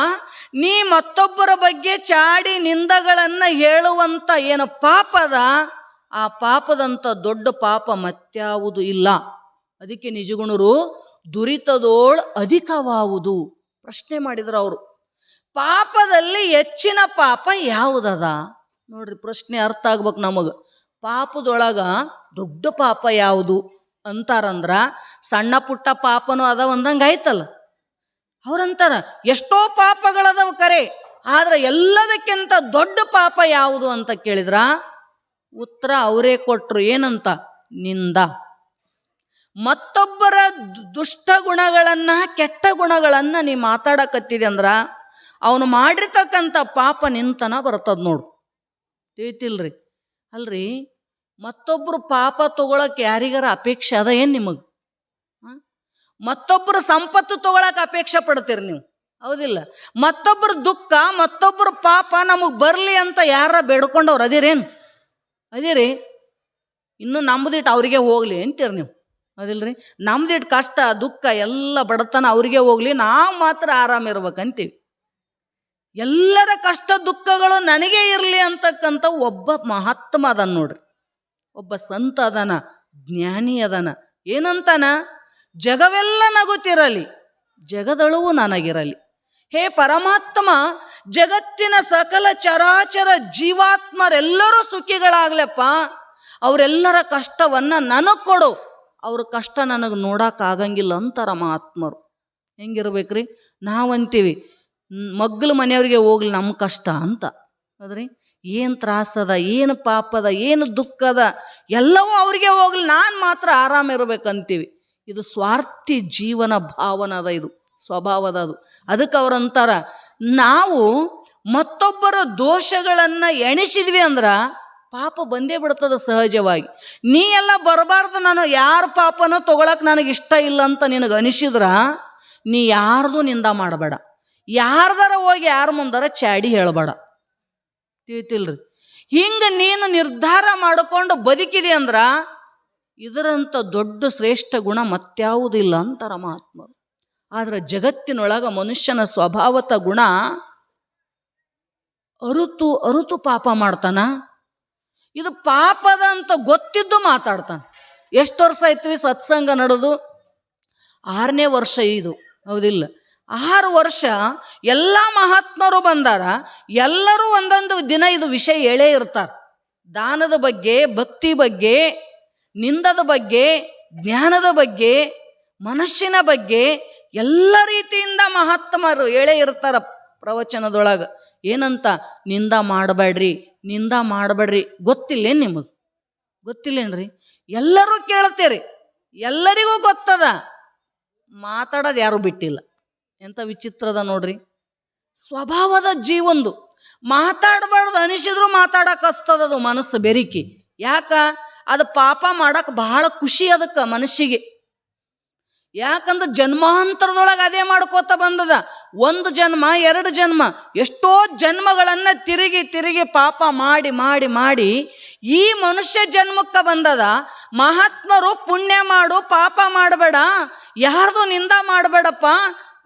Speaker 1: ನೀ ಮತ್ತೊಬ್ಬರ ಬಗ್ಗೆ ಚಾಡಿ ನಿಂದಗಳನ್ನು ಹೇಳುವಂಥ ಏನು ಪಾಪದ, ಆ ಪಾಪದಂಥ ದೊಡ್ಡ ಪಾಪ ಮತ್ಯಾವುದು ಇಲ್ಲ. ಅದಕ್ಕೆ ನಿಜಗುಣರು ದುರಿತದೋಳ್ ಅಧಿಕವಾವುದು ಪ್ರಶ್ನೆ ಮಾಡಿದ್ರು ಅವರು. ಪಾಪದಲ್ಲಿ ಹೆಚ್ಚಿನ ಪಾಪ ಯಾವುದದ? ನೋಡ್ರಿ, ಪ್ರಶ್ನೆ ಅರ್ಥ ಆಗ್ಬೇಕು ನಮಗೆ. ಪಾಪದೊಳಗ ದೊಡ್ಡ ಪಾಪ ಯಾವುದು ಅಂತಾರಂದ್ರ ಸಣ್ಣ ಪುಟ್ಟ ಪಾಪನೂ ಅದಾವ ಅಂದಂಗೆ ಆಯ್ತಲ್ಲ. ಅವ್ರಂತಾರ ಎಷ್ಟೋ ಪಾಪಗಳದವ ಕರೆ, ಆದ್ರೆ ಎಲ್ಲದಕ್ಕಿಂತ ದೊಡ್ಡ ಪಾಪ ಯಾವುದು ಅಂತ ಕೇಳಿದ್ರ ಉತ್ತರ ಅವರೇ ಕೊಟ್ರು. ಏನಂತ? ನಿಂದ. ಮತ್ತೊಬ್ಬರ ದುಷ್ಟ ಗುಣಗಳನ್ನ, ಕೆಟ್ಟ ಗುಣಗಳನ್ನ ನೀ ಮಾತಾಡಕತ್ತಿದೆ ಅಂದ್ರ ಅವನು ಮಾಡಿರ್ತಕ್ಕಂಥ ಪಾಪ ನಿಂತನ ಬರ್ತದ ನೋಡು. ತಿಳಿತಿಲ್ರಿ? ಅಲ್ರಿ, ಮತ್ತೊಬ್ಬರು ಪಾಪ ತಗೊಳಕ್ಕೆ ಯಾರಿಗಾರ ಅಪೇಕ್ಷೆ ಅದ ಏನು ನಿಮಗೆ? ಮತ್ತೊಬ್ಬರು ಸಂಪತ್ತು ತಗೊಳಕ್ಕೆ ಅಪೇಕ್ಷೆ ಪಡ್ತೀರಿ ನೀವು, ಹೌದಿಲ್ಲ? ಮತ್ತೊಬ್ಬರ ದುಃಖ, ಮತ್ತೊಬ್ಬರ ಪಾಪ ನಮಗೆ ಬರಲಿ ಅಂತ ಯಾರ ಬೇಡ್ಕೊಂಡವ್ರು ಅದಿರೇನು? ಅದಿರಿ? ಇನ್ನು ನಮ್ದಿಟ್ಟು ಅವ್ರಿಗೆ ಹೋಗ್ಲಿ ಅಂತೀರಿ ನೀವು, ಹೌದಿಲ್ರಿ? ನಮ್ದಿಟ್ಟು ಕಷ್ಟ ದುಃಖ ಎಲ್ಲ ಬಡತನ ಅವ್ರಿಗೆ ಹೋಗ್ಲಿ, ನಾವು ಮಾತ್ರ ಆರಾಮಿರ್ಬೇಕಂತೀವಿ. ಎಲ್ಲರ ಕಷ್ಟ ದುಃಖಗಳು ನನಗೆ ಇರಲಿ ಅಂತಕ್ಕಂಥ ಒಬ್ಬ ಮಹಾತ್ಮ ಅದನ್ನ ನೋಡ್ರಿ, ಒಬ್ಬ ಸಂತ ಅದನ, ಜ್ಞಾನಿ ಅದನ. ಏನಂತಾನ? ಜಗವೆಲ್ಲ ನಗುತ್ತಿರಲಿ, ಜಗದಳುವು ನನಗಿರಲಿ. ಹೇ ಪರಮಾತ್ಮ, ಜಗತ್ತಿನ ಸಕಲ ಚರಾಚರ ಜೀವಾತ್ಮರೆಲ್ಲರೂ ಸುಖಿಗಳಾಗ್ಲಪ್ಪ, ಅವರೆಲ್ಲರ ಕಷ್ಟವನ್ನು ನನಗೆ ಕೊಡು, ಅವ್ರ ಕಷ್ಟ ನನಗೆ ನೋಡೋಕ್ಕಾಗಂಗಿಲ್ಲ ಅಂತಾರ ಮಹಾತ್ಮರು. ಹೆಂಗಿರ್ಬೇಕ್ರಿ? ನಾವಂತೀವಿ ಮಗ್ಗಲ ಮನೆಯವ್ರಿಗೆ ಹೋಗ್ಲಿ ನಮ್ಮ ಕಷ್ಟ ಅಂತ, ಹೌದ್ರಿ? ಏನು ತ್ರಾಸದ, ಏನು ಪಾಪದ, ಏನು ದುಃಖದ, ಎಲ್ಲವೂ ಅವ್ರಿಗೆ ಹೋಗ್ಲಿ, ನಾನು ಮಾತ್ರ ಆರಾಮಿರ್ಬೇಕಂತೀವಿ. ಇದು ಸ್ವಾರ್ಥಿ ಜೀವನ ಭಾವನದ, ಇದು ಸ್ವಭಾವದ ಅದು. ಅದಕ್ಕೆ ಅವ್ರಂತಾರ, ನಾವು ಮತ್ತೊಬ್ಬರ ದೋಷಗಳನ್ನು ಎಣಿಸಿದ್ವಿ ಅಂದ್ರೆ ಪಾಪ ಬಂದೇ ಬಿಡ್ತದ ಸಹಜವಾಗಿ. ನೀ ಎಲ್ಲ ಬರಬಾರ್ದು, ನಾನು ಯಾರ ಪಾಪನೂ ತೊಗೊಳಕ್ಕೆ ನನಗೆ ಇಷ್ಟ ಇಲ್ಲ ಅಂತ ನಿನಗೆ ಅನಿಸಿದ್ರ ನೀ ಯಾರ್ದು ನಿಂದ ಮಾಡಬೇಡ, ಯಾರ್ದಾರ ಹೋಗಿ ಯಾರ ಮುಂದಾರ ಚಾಡಿ ಹೇಳಬೇಡ, ತಿಳಿತಿಲ್ರಿ? ಹಿಂಗೆ ನೀನು ನಿರ್ಧಾರ ಮಾಡಿಕೊಂಡು ಬದುಕಿದೆ ಅಂದ್ರ ಇದರಂಥ ದೊಡ್ಡ ಶ್ರೇಷ್ಠ ಗುಣ ಮತ್ಯಾವುದಿಲ್ಲ ಅಂತಾರ ಮಹಾತ್ಮರು. ಆದ್ರೆ ಜಗತ್ತಿನೊಳಗ ಮನುಷ್ಯನ ಸ್ವಭಾವತ ಗುಣ ಅರುತು ಅರುತು ಪಾಪ ಮಾಡ್ತಾನ. ಇದು ಪಾಪದ ಅಂತ ಗೊತ್ತಿದ್ದು ಮಾತಾಡ್ತಾನೆ. ಎಷ್ಟು ವರ್ಷ ಆಯ್ತು ಸತ್ಸಂಗ ನಡೆದು? 6ನೇ ವರ್ಷ ಇದು, ಹೌದಿಲ್ಲ? 6 ವರ್ಷ ಎಲ್ಲ ಮಹಾತ್ಮರು ಬಂದಾರ, ಎಲ್ಲರೂ ಒಂದೊಂದು ದಿನ ಇದು ವಿಷಯ ಹೇಳೇ ಇರ್ತಾರೆ. ದಾನದ ಬಗ್ಗೆ, ಭಕ್ತಿ ಬಗ್ಗೆ, ನಿಂದದ ಬಗ್ಗೆ, ಜ್ಞಾನದ ಬಗ್ಗೆ, ಮನಸ್ಸಿನ ಬಗ್ಗೆ ಎಲ್ಲ ರೀತಿಯಿಂದ ಮಹಾತ್ಮರು ಹೇಳೇ ಇರ್ತಾರ ಪ್ರವಚನದೊಳಗೆ. ಏನಂತ? ನಿಂದ ಮಾಡಬೇಡ್ರಿ, ನಿಂದ ಮಾಡಬೇಡ್ರಿ. ಗೊತ್ತಿಲ್ಲೇನು ನಿಮಗೆ? ಗೊತ್ತಿಲ್ಲೇನ್ರಿ? ಎಲ್ಲರೂ ಕೇಳ್ತೀರಿ, ಎಲ್ಲರಿಗೂ ಗೊತ್ತದ, ಮಾತಾಡೋದು ಯಾರೂ ಬಿಟ್ಟಿಲ್ಲ. ಎಂಥ ವಿಚಿತ್ರದ ನೋಡ್ರಿ ಸ್ವಭಾವದ ಜೀವೊಂದು. ಮಾತಾಡಬಾರ್ದು ಅನಿಸಿದ್ರು ಮಾತಾಡಕ್ಕೆ ಹಸ್ತದದು ಮನಸ್ಸು ಬೆರಿಕಿ. ಯಾಕ? ಅದು ಪಾಪ ಮಾಡಕ್ಕೆ ಬಹಳ ಖುಷಿ ಅದಕ್ಕೆ ಮನಸ್ಸಿಗೆ. ಯಾಕಂದ್ರೆ ಜನ್ಮಾಂತರದೊಳಗೆ ಅದೇ ಮಾಡ್ಕೋತ ಬಂದದ. 1 ಜನ್ಮ 2 ಜನ್ಮ ಎಷ್ಟೋ ಜನ್ಮಗಳನ್ನು ತಿರುಗಿ ತಿರುಗಿ ಪಾಪ ಮಾಡಿ ಮಾಡಿ ಮಾಡಿ ಈ ಮನುಷ್ಯ ಜನ್ಮಕ್ಕೆ ಬಂದದ. ಮಹಾತ್ಮರು ಪುಣ್ಯ ಮಾಡು, ಪಾಪ ಮಾಡಬೇಡ, ಯಾರ್ದು ನಿಂದ ಮಾಡಬೇಡಪ್ಪ,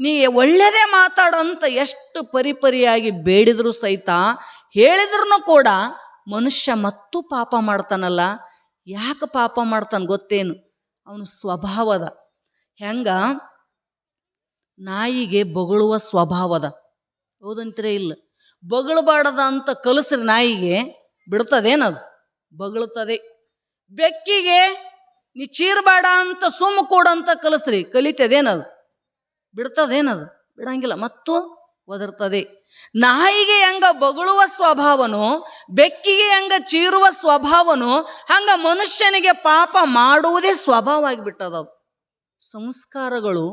Speaker 1: ನೀ ಒಳ್ಳೆಯದೇ ಮಾತಾಡು ಅಂತ ಎಷ್ಟು ಪರಿಪರಿಯಾಗಿ ಬೇಡಿದ್ರು ಸಹಿತ, ಹೇಳಿದ್ರು ಕೂಡ ಮನುಷ್ಯ ಮತ್ತೂ ಪಾಪ ಮಾಡ್ತಾನಲ್ಲ. ಯಾಕೆ ಪಾಪ ಮಾಡ್ತಾನೆ ಗೊತ್ತೇನು? ಅವನು ಸ್ವಭಾವದ. ಹೆಂಗ ನಾಯಿಗೆ ಬೊಗಳುವ ಸ್ವಭಾವದ, ಹೌದಂತೀರೇ ಇಲ್ಲ? ಬೊಗಳಬಾರ್ದ ಅಂತ ಕಲಿಸ್ರಿ ನಾಯಿಗೆ ಬಿಡ್ತದೇನದು? ಬೊಗಳುತ್ತದೆ. ಬೆಕ್ಕಿಗೆ ನೀ ಚೀರ್ಬೇಡ ಅಂತ ಸುಮ್ಮ ಕೂಡಂತ ಕಲಿಸ್ರಿ, ಕಲಿತದೇನದು? ಬಿಡ್ತದೇನದು? ಬಿಡಂಗಿಲ್ಲ, ಮತ್ತು ಒದರ್ತದೆ. ನಾಯಿಗೆ ಹೆಂಗ ಬೊಗಳುವ ಸ್ವಭಾವನು, ಬೆಕ್ಕಿಗೆ ಹೆಂಗ ಚೀರುವ ಸ್ವಭಾವನು, ಹಂಗ ಮನುಷ್ಯನಿಗೆ ಪಾಪ ಮಾಡುವುದೇ ಸ್ವಭಾವ ಆಗಿಬಿಟ್ಟದವು. ಸಂಸ್ಕಾರಗಳು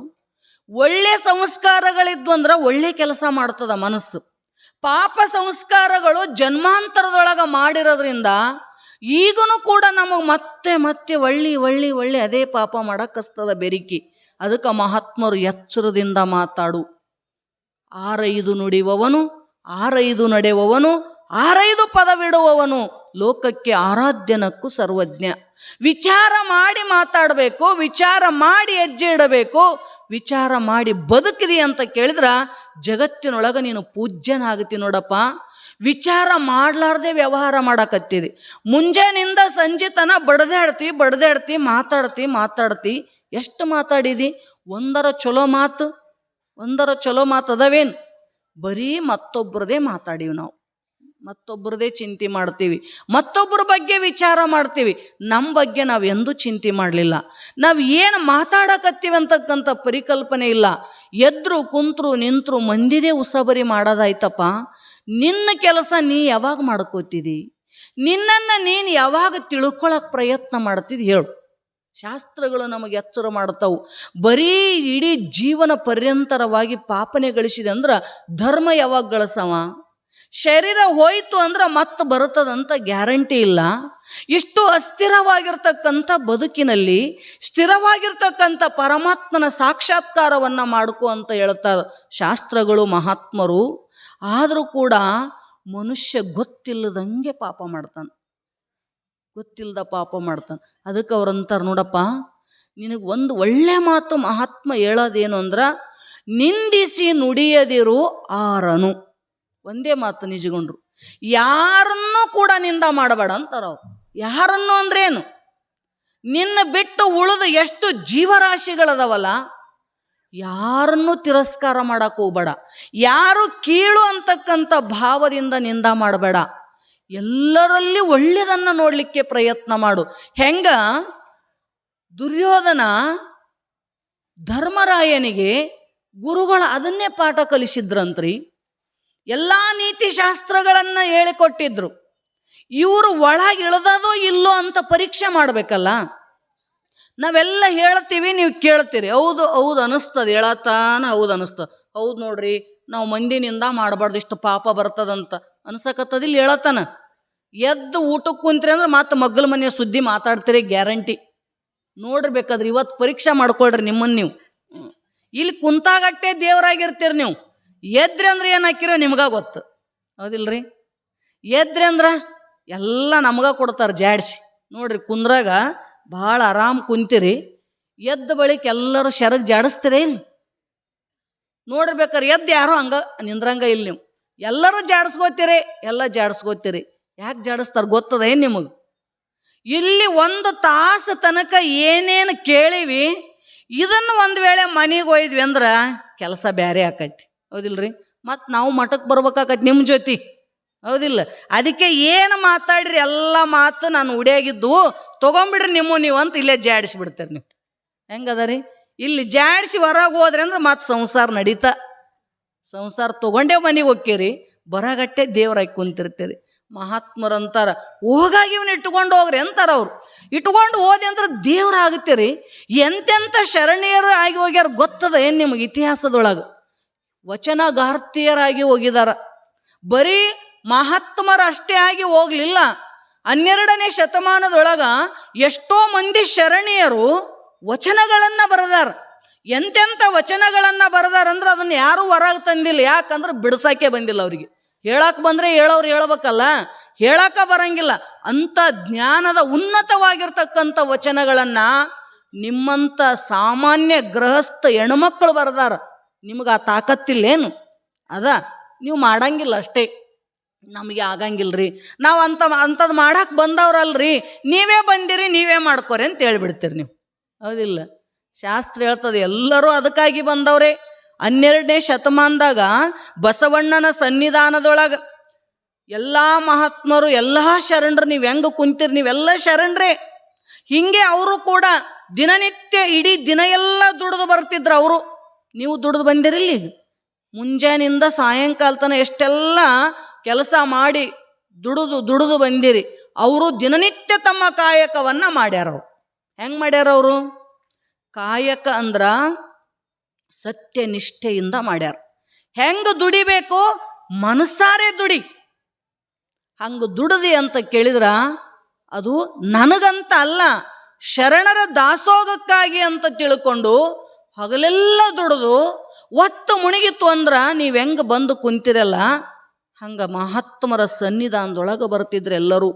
Speaker 1: ಒಳ್ಳೆ ಸಂಸ್ಕಾರಗಳಿದ್ವು ಅಂದ್ರೆ ಒಳ್ಳೆ ಕೆಲಸ ಮಾಡ್ತದ ಮನಸ್ಸು. ಪಾಪ ಸಂಸ್ಕಾರಗಳು ಜನ್ಮಾಂತರದೊಳಗೆ ಮಾಡಿರೋದ್ರಿಂದ ಈಗನೂ ಕೂಡ ನಮಗೆ ಮತ್ತೆ ಮತ್ತೆ ಒಳ್ಳಿ ಅದೇ ಪಾಪ ಮಾಡಕ್ಕಸ್ತದ ಬೆರಿಕಿ. ಅದಕ್ಕೆ ಮಹಾತ್ಮರು ಎಚ್ಚರದಿಂದ ಮಾತಾಡು. 6 ನುಡಿಯುವವನು, 6 ನಡೆಯುವವನು, 6 ಪದವಿಡುವವನು ಲೋಕಕ್ಕೆ ಆರಾಧ್ಯನಕ್ಕೂ ಸರ್ವಜ್ಞ. ವಿಚಾರ ಮಾಡಿ ಮಾತಾಡಬೇಕು, ವಿಚಾರ ಮಾಡಿ ಹೆಜ್ಜೆ ಇಡಬೇಕು, ವಿಚಾರ ಮಾಡಿ ಬದುಕಿದಿ ಅಂತ ಕೇಳಿದ್ರ ಜಗತ್ತಿನೊಳಗೆ ನೀನು ಪೂಜ್ಯನಾಗತಿ ನೋಡಪ್ಪ. ವಿಚಾರ ಮಾಡಲಾರ್ದೆ ವ್ಯವಹಾರ ಮಾಡಕತ್ತಿದಿ. ಮುಂಜಾನಿಂದ ಸಂಜೆ ತನ ಬಡ್ದಾಡ್ತಿ ಮಾತಾಡ್ತಿ. ಎಷ್ಟು ಮಾತಾಡಿದಿ? ಒಂದರ ಚಲೋ ಮಾತು ಅದಾವೇನು? ಬರೀ ಮತ್ತೊಬ್ಬರದೇ ಮಾತಾಡೀವಿ ನಾವು, ಮತ್ತೊಬ್ಬರದೇ ಚಿಂತೆ ಮಾಡ್ತೀವಿ, ಮತ್ತೊಬ್ಬರ ಬಗ್ಗೆ ವಿಚಾರ ಮಾಡ್ತೀವಿ. ನಮ್ಮ ಬಗ್ಗೆ ನಾವು ಎಂದೂ ಚಿಂತೆ ಮಾಡಲಿಲ್ಲ. ನಾವು ಏನು ಮಾತಾಡಕತ್ತೀವಿ ಅಂತಕ್ಕಂಥ ಪರಿಕಲ್ಪನೆ ಇಲ್ಲ. ಎದ್ರು ಕುಂತ್ರು ನಿಂತರು ಮಂದಿದೇ ಉಸಬರಿ ಮಾಡೋದಾಯ್ತಪ್ಪ. ನಿನ್ನ ಕೆಲಸ ನೀ ಯಾವಾಗ ಮಾಡ್ಕೋತಿದಿ? ನಿನ್ನನ್ನು ನೀನು ಯಾವಾಗ ತಿಳ್ಕೊಳಕ್ಕೆ ಪ್ರಯತ್ನ ಮಾಡ್ತಿದ್ದು ಹೇಳು. ಶಾಸ್ತ್ರಗಳು ನಮಗೆ ಎಚ್ಚರ ಮಾಡ್ತಾವು. ಬರೀ ಇಡೀ ಜೀವನ ಪರ್ಯಂತರವಾಗಿ ಪಾಪನೆ ಗಳಿಸಿದೆ ಅಂದ್ರೆ ಧರ್ಮ ಯಾವಾಗ ಗಳಿಸವ? ಶರೀರ ಹೋಯ್ತು ಅಂದ್ರೆ ಮತ್ತೆ ಬರುತ್ತದಂತ ಗ್ಯಾರಂಟಿ ಇಲ್ಲ. ಇಷ್ಟು ಅಸ್ಥಿರವಾಗಿರ್ತಕ್ಕಂಥ ಬದುಕಿನಲ್ಲಿ ಸ್ಥಿರವಾಗಿರ್ತಕ್ಕಂಥ ಪರಮಾತ್ಮನ ಸಾಕ್ಷಾತ್ಕಾರವನ್ನು ಮಾಡ್ಕೋ ಅಂತ ಹೇಳ್ತಾರೆ ಶಾಸ್ತ್ರಗಳು, ಮಹಾತ್ಮರು. ಆದರೂ ಕೂಡ ಮನುಷ್ಯ ಗೊತ್ತಿಲ್ಲದಂಗೆ ಪಾಪ ಮಾಡ್ತಾನೆ. ಗೊತ್ತಿಲ್ಲದ ಪಾಪ ಮಾಡ್ತಾನೆ. ಅದಕ್ಕೆ ಅವ್ರಂತಾರೆ, ನೋಡಪ್ಪ ನಿನಗೆ ಒಂದು ಒಳ್ಳೆ ಮಾತು ಮಹಾತ್ಮ ಹೇಳೋದೇನು ಅಂದ್ರೆ, ನಿಂದಿಸಿ ನುಡಿಯದಿರು ಆರನು. ಒಂದೇ ಮಾತು ನಿಜಗೊಂಡ್ರು, ಯಾರನ್ನೂ ಕೂಡ ನಿಂದ ಮಾಡಬೇಡ ಅಂತಾರ ಅವ್ರು. ಯಾರನ್ನು ಅಂದ್ರೇನು? ನಿನ್ನ ಬಿಟ್ಟು ಉಳಿದು ಎಷ್ಟು ಜೀವರಾಶಿಗಳದವಲ್ಲ, ಯಾರನ್ನೂ ತಿರಸ್ಕಾರ ಮಾಡಕ್ಕೆ ಹೋಗ್ಬೇಡ. ಯಾರು ಕೀಳು ಅಂತಕ್ಕಂಥ ಭಾವದಿಂದ ನಿಂದ ಮಾಡಬೇಡ. ಎಲ್ಲರಲ್ಲಿ ಒಳ್ಳೆಯದನ್ನು ನೋಡಲಿಕ್ಕೆ ಪ್ರಯತ್ನ ಮಾಡು. ಹೆಂಗ ದುರ್ಯೋಧನ ಧರ್ಮರಾಯನಿಗೆ ಗುರುಗಳು ಅದನ್ನೇ ಪಾಠ ಕಲಿಸಿದ್ರಂತ್ರಿ. ಎಲ್ಲ ನೀತಿಶಾಸ್ತ್ರಗಳನ್ನು ಹೇಳಿಕೊಟ್ಟಿದ್ರು. ಇವರು ಒಳಗೆ ಇಳ್ದದೋ ಇಲ್ಲೋ ಅಂತ ಪರೀಕ್ಷೆ ಮಾಡಬೇಕಲ್ಲ. ನಾವೆಲ್ಲ ಹೇಳ್ತೀವಿ, ನೀವು ಕೇಳ್ತೀರಿ, ಹೌದು ಹೌದು ಅನಿಸ್ತದೆ, ಹೇಳತ್ತಾನ ಹೌದು ಅನಿಸ್ತದೆ. ಹೌದು ನೋಡ್ರಿ, ನಾವು ಮಂದಿನಿಂದ ಮಾಡಬಾರ್ದು, ಇಷ್ಟು ಪಾಪ ಬರ್ತದಂತ ಅನ್ಸಕತ್ತದಿಲ್ಲ. ಹೇಳತ್ತಾನ ಎದ್ದು ಊಟಕ್ಕೆ ಕುಂತ್ರಿ ಅಂದ್ರೆ ಮತ್ತೆ ಮಗ್ಗಲ ಮನೆಯ ಸುದ್ದಿ ಮಾತಾಡ್ತೀರಿ, ಗ್ಯಾರಂಟಿ. ನೋಡಿರ್ಬೇಕಾದ್ರಿ, ಇವತ್ತು ಪರೀಕ್ಷೆ ಮಾಡ್ಕೊಳ್ರಿ ನಿಮ್ಮನ್ನು ನೀವು. ಇಲ್ಲಿ ಕುಂತಾಗಟ್ಟೆ ದೇವರಾಗಿರ್ತೀರಿ ನೀವು. ಎದ್ರಿ ಅಂದ್ರೆ ಏನು ಹಾಕಿರೋ ನಿಮ್ಗ ಗೊತ್ತು, ಹೌದಿಲ್ರಿ? ಎದ್ರಿ ಅಂದ್ರೆ ಎಲ್ಲ ನಮ್ಗ ಕೊಡ್ತಾರೆ ಜಾಡ್ಸಿ. ನೋಡ್ರಿ, ಕುಂದ್ರಾಗ ಭಾಳ ಆರಾಮ್ ಕುಂತೀರಿ, ಎದ್ದ ಬಳಿಕ ಎಲ್ಲರೂ ಶರಗ್ ಜಾಡಿಸ್ತೀರ ಇಲ್ಲ? ನೋಡ್ಬೇಕಾರೆ ಎದ್ದು ಯಾರೋ ಹಂಗ ನಿಂದ್ರಂಗ ಇಲ್ಲ. ನೀವು ಎಲ್ಲರೂ ಜಾಡಿಸ್ಕೋತೀರಿ, ಎಲ್ಲ ಜಾಡಿಸ್ಕೋತೀರಿ. ಯಾಕೆ ಜಾಡಿಸ್ತಾರೆ ಗೊತ್ತದ ಏನು ನಿಮಗೆ? ಇಲ್ಲಿ 1 ತಾಸು ತನಕ ಏನೇನು ಕೇಳಿವಿ, ಇದನ್ನು ಒಂದು ವೇಳೆ ಮನೆಗೆ ಒಯ್ದ್ವಿ ಅಂದ್ರೆ ಕೆಲಸ ಬೇರೆ ಆಕೈತಿ, ಹೌದಿಲ್ರಿ? ಮತ್ತು ನಾವು ಮಠಕ್ಕೆ ಬರ್ಬೇಕಾಕೈತಿ ನಿಮ್ಮ ಜೊತೆ, ಹೌದಿಲ್ಲ? ಅದಕ್ಕೆ ಏನು ಮಾತಾಡ್ರಿ ಎಲ್ಲ ಮಾತು ನಾನು ಉಡಿಯಾಗಿದ್ದು ತೊಗೊಂಬಿಡ್ರಿ ನೀವು ಅಂತ ಇಲ್ಲೇ ಜಾಡಿಸ್ಬಿಡ್ತೀರಿ ನೀವು. ಹೆಂಗದ ರೀ? ಇಲ್ಲಿ ಜಾಡಿಸಿ ಹೊರಗೆ ಹೋದ್ರಿ ಅಂದ್ರೆ ಮತ್ತೆ ಸಂಸಾರ ನಡೀತಾ. ಸಂಸಾರ ತೊಗೊಂಡೇ ಮನೆಗೆ ಹೋಗ್ತೀರಿ, ಬರಗಟ್ಟೆ ದೇವ್ರಾಗಿ ಕುಂತಿರ್ತೀರಿ. ಮಹಾತ್ಮರಂತಾರ, ಹೋಗಾಗಿ ಇವನು ಇಟ್ಕೊಂಡು ಹೋಗ್ರಿ ಅಂತಾರ ಅವ್ರು. ಇಟ್ಕೊಂಡು ಹೋದೆ ಅಂದ್ರೆ ದೇವ್ರಾಗುತ್ತೀರಿ. ಎಂತೆಂಥ ಶರಣೀಯರು ಆಗಿ ಹೋಗ್ಯಾರ ಗೊತ್ತದ ಏನು ನಿಮಗೆ? ಇತಿಹಾಸದೊಳಗೆ ವಚನಗಾರ್ತಿಯರಾಗಿ ಹೋಗಿದಾರ. ಬರೀ ಮಹಾತ್ಮರಷ್ಟೇ ಆಗಿ ಹೋಗ್ಲಿಲ್ಲ. 12ನೇ ಶತಮಾನದೊಳಗ ಎಷ್ಟೋ ಮಂದಿ ಶರಣೀಯರು ವಚನಗಳನ್ನು ಬರೆದಾರ. ಎಂತೆಂಥ ವಚನಗಳನ್ನು ಬರೆದಾರಂದ್ರೆ ಅದನ್ನು ಯಾರೂ ಹೊರಗೆ ತಂದಿಲ್ಲ. ಯಾಕಂದ್ರೆ ಬಿಡ್ಸಾಕೆ ಬಂದಿಲ್ಲ ಅವ್ರಿಗೆ. ಹೇಳಕ್ಕೆ ಬಂದರೆ ಹೇಳೋರು ಹೇಳ್ಬೇಕಲ್ಲ, ಹೇಳಕ್ಕೆ ಬರಂಗಿಲ್ಲ. ಅಂಥ ಜ್ಞಾನದ ಉನ್ನತವಾಗಿರ್ತಕ್ಕಂಥ ವಚನಗಳನ್ನು ನಿಮ್ಮಂಥ ಸಾಮಾನ್ಯ ಗೃಹಸ್ಥ ಹೆಣ್ಮಕ್ಳು ಬರೆದಾರ. ನಿಮ್ಗೆ ಆ ತಾಕತ್ತಿಲ್ಲೇನು? ಅದ ನೀವು ಮಾಡಂಗಿಲ್ಲ ಅಷ್ಟೇ. ನಮಗೆ ಆಗಂಗಿಲ್ರಿ, ನಾವು ಅಂಥದ್ದು ಮಾಡಕ್ಕೆ ಬಂದವ್ರಲ್ರಿ, ನೀವೇ ಬಂದಿರಿ ನೀವೇ ಮಾಡ್ಕೊರಿ ಅಂತ ಹೇಳ್ಬಿಡ್ತೀರಿ ನೀವು, ಹೌದಿಲ್ಲ? ಶಾಸ್ತ್ರ ಹೇಳ್ತದೆ ಎಲ್ಲರೂ ಅದಕ್ಕಾಗಿ ಬಂದವ್ರೆ. 12ನೇ ಶತಮಾನದಾಗ ಬಸವಣ್ಣನ ಸನ್ನಿಧಾನದೊಳಗೆ ಎಲ್ಲ ಮಹಾತ್ಮರು, ಎಲ್ಲ ಶರಣರು, ನೀವು ಹೆಂಗೆ ಕುಂತೀರಿ ನೀವೆಲ್ಲ ಶರಣರೇ. ಹೀಗೆ ಅವರು ಕೂಡ ದಿನನಿತ್ಯ ಇಡೀ ದಿನ ಎಲ್ಲ ದುಡಿದು ಬರ್ತಿದ್ರು ಅವರು. ನೀವು ದುಡಿದು ಬಂದಿರಲಿ, ಮುಂಜಾನಿಂದ ಸಾಯಂಕಾಲ ತನಕ ಎಷ್ಟೆಲ್ಲ ಕೆಲಸ ಮಾಡಿ ದುಡಿದು ಬಂದಿರಿ. ಅವರು ದಿನನಿತ್ಯ ತಮ್ಮ ಕಾಯಕವನ್ನು ಮಾಡ್ಯಾರ. ಅವ್ರು ಹೆಂಗೆ ಮಾಡ್ಯಾರ? ಅವರು ಕಾಯಕ ಅಂದ್ರ ಸತ್ಯನಿಷ್ಠೆಯಿಂದ ಮಾಡ್ಯಾರ. ಹೆಂಗೆ ದುಡಿಬೇಕು? ಮನಸಾರೆ ದುಡಿ. ಹಂಗೆ ದುಡಿದಿ ಅಂತ ಕೇಳಿದ್ರ ಅದು ನನಗಂತ ಅಲ್ಲ, ಶರಣರ ದಾಸೋಗಕ್ಕಾಗಿ ಅಂತ ತಿಳ್ಕೊಂಡು ಹಗಲೆಲ್ಲ ದುಡಿದು ಒತ್ತು ಮುಳುಗಿತ್ತು ಅಂದ್ರೆ ನೀವು ಹೆಂಗೆ ಬಂದು ಕುಂತಿರಲ್ಲ, ಹಂಗೆ ಮಹಾತ್ಮರ ಸನ್ನಿಧಾನದೊಳಗೆ ಬರ್ತಿದ್ರು ಎಲ್ಲರೂ.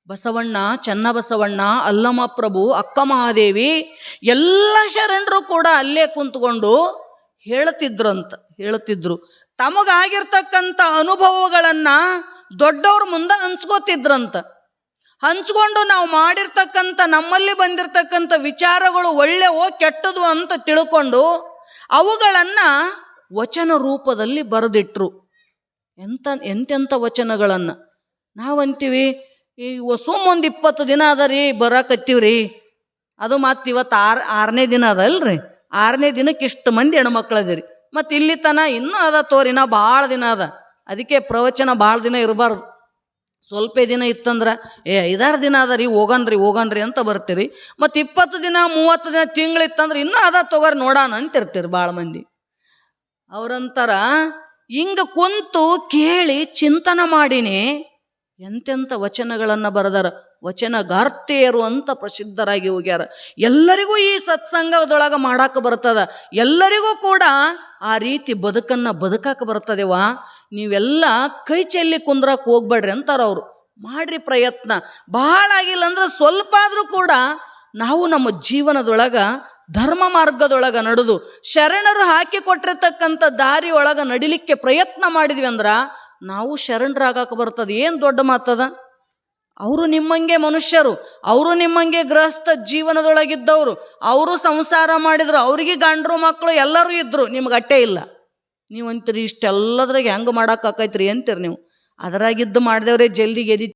Speaker 1: ಬಸವಣ್ಣ, ಚನ್ನಬಸವಣ್ಣ, ಅಲ್ಲಮ ಪ್ರಭು, ಅಕ್ಕ ಮಹಾದೇವಿ ಎಲ್ಲ ಶರಣರು ಕೂಡ ಅಲ್ಲೇ ಕುಂತ್ಕೊಂಡು ಹೇಳ್ತಿದ್ರು. ತಮಗಾಗಿರ್ತಕ್ಕಂಥ ಅನುಭವಗಳನ್ನು ದೊಡ್ಡವ್ರ ಮುಂದೆ ಹಂಚ್ಕೋತಿದ್ರಂತ. ಹಂಚ್ಕೊಂಡು ನಾವು ಮಾಡಿರ್ತಕ್ಕಂಥ ನಮ್ಮಲ್ಲಿ ಬಂದಿರತಕ್ಕಂಥ ವಿಚಾರಗಳು ಒಳ್ಳೆವೋ ಕೆಟ್ಟದು ಅಂತ ತಿಳ್ಕೊಂಡು ಅವುಗಳನ್ನು ವಚನ ರೂಪದಲ್ಲಿ ಬರೆದಿಟ್ರು. ಎಂತೆಂಥ ವಚನಗಳನ್ನು ನಾವಂತೀವಿ, ಈ ಸುಮ್ಮೊಂದು 20 ದಿನ ಅದ ರೀ ಬರಕತ್ತೀವ್ರಿ, ಅದು ಮತ್ತು ಇವತ್ತು 6ನೇ ದಿನ ಅದಲ್ರಿ, 6ನೇ ದಿನಕ್ಕೆ ಇಷ್ಟು ಮಂದಿ ಹೆಣ್ಮಕ್ಳು ಅದಿರಿ, ಮತ್ತು ಇಲ್ಲಿ ತನ ಇನ್ನೂ ಅದ ತೋರಿನ ಭಾಳ ದಿನ ಅದ. ಅದಕ್ಕೆ ಪ್ರವಚನ ಭಾಳ ದಿನ ಇರಬಾರ್ದು. ಸ್ವಲ್ಪ ದಿನ ಇತ್ತಂದ್ರೆ 5-6 ದಿನ ಅದ ರೀ, ಹೋಗನ್ರಿ ಅಂತ ಬರ್ತೀರಿ. ಮತ್ತು 20 ದಿನ 30 ದಿನ ತಿಂಗಳಿತ್ತಂದ್ರೆ ಇನ್ನೂ ಅದ ತೊಗೊರಿ ನೋಡೋಣ ಅಂತಿರ್ತೀರಿ ಭಾಳ ಮಂದಿ. ಅವ್ರಂತಾರ, ಹಿಂಗೆ ಕುಂತು ಕೇಳಿ ಚಿಂತನೆ ಮಾಡಿನಿ ಎಂತೆಂಥ ವಚನಗಳನ್ನು ಬರೆದಾರ. ವಚನಗಾರ್ತಿಯರು ಅಂತ ಪ್ರಸಿದ್ಧರಾಗಿ ಹೋಗ್ಯಾರ. ಎಲ್ಲರಿಗೂ ಈ ಸತ್ಸಂಗದೊಳಗೆ ಮಾಡಕ್ಕೆ ಬರ್ತದ, ಎಲ್ಲರಿಗೂ ಕೂಡ ಆ ರೀತಿ ಬದುಕಕ್ಕೆ ಬರ್ತದೆವಾ. ನೀವೆಲ್ಲ ಕೈ ಚೆಲ್ಲಿ ಕುಂದ್ರಕ್ಕೆ ಹೋಗ್ಬೇಡ್ರಿ ಅಂತಾರ ಅವರು. ಮಾಡ್ರಿ ಪ್ರಯತ್ನ. ಬಹಳ ಆಗಿಲ್ಲ ಅಂದ್ರೆ ಸ್ವಲ್ಪ ಆದರೂ ಕೂಡ ನಾವು ನಮ್ಮ ಜೀವನದೊಳಗ ಧರ್ಮ ಮಾರ್ಗದೊಳಗ ನಡೆದು ಶರಣರು ಹಾಕಿಕೊಟ್ಟಿರ್ತಕ್ಕಂಥ ದಾರಿ ಒಳಗ ನಡಿಲಿಕ್ಕೆ ಪ್ರಯತ್ನ ಮಾಡಿದ್ವಿ ಅಂದ್ರ ನಾವು ಶರಣರಾಗಕ್ಕೆ ಬರ್ತದೆ. ಏನು ದೊಡ್ಡ ಮಾತದ? ಅವರು ನಿಮ್ಮಂಗೆ ಮನುಷ್ಯರು, ಅವರು ನಿಮ್ಮಂಗೆ ಗೃಹಸ್ಥ ಜೀವನದೊಳಗಿದ್ದವರು, ಅವರು ಸಂಸಾರ ಮಾಡಿದ್ರು, ಅವ್ರಿಗೆ ಗಂಡರು ಮಕ್ಕಳು ಎಲ್ಲರೂ ಇದ್ರು, ನಿಮ್ಗೆ ಅಟ್ಟೆ ಇಲ್ಲ. ನೀವು ಅಂತೀರಿ ಇಷ್ಟೆಲ್ಲದ್ರಾಗ ಹೆಂಗೆ ಮಾಡೋಕ್ಕಾಕೈತ್ರಿ ಅಂತೀರಿ ನೀವು. ಅದರಾಗಿದ್ದು ಮಾಡಿದವ್ರೆ ಜಲ್ದಿ ಗೆದಿ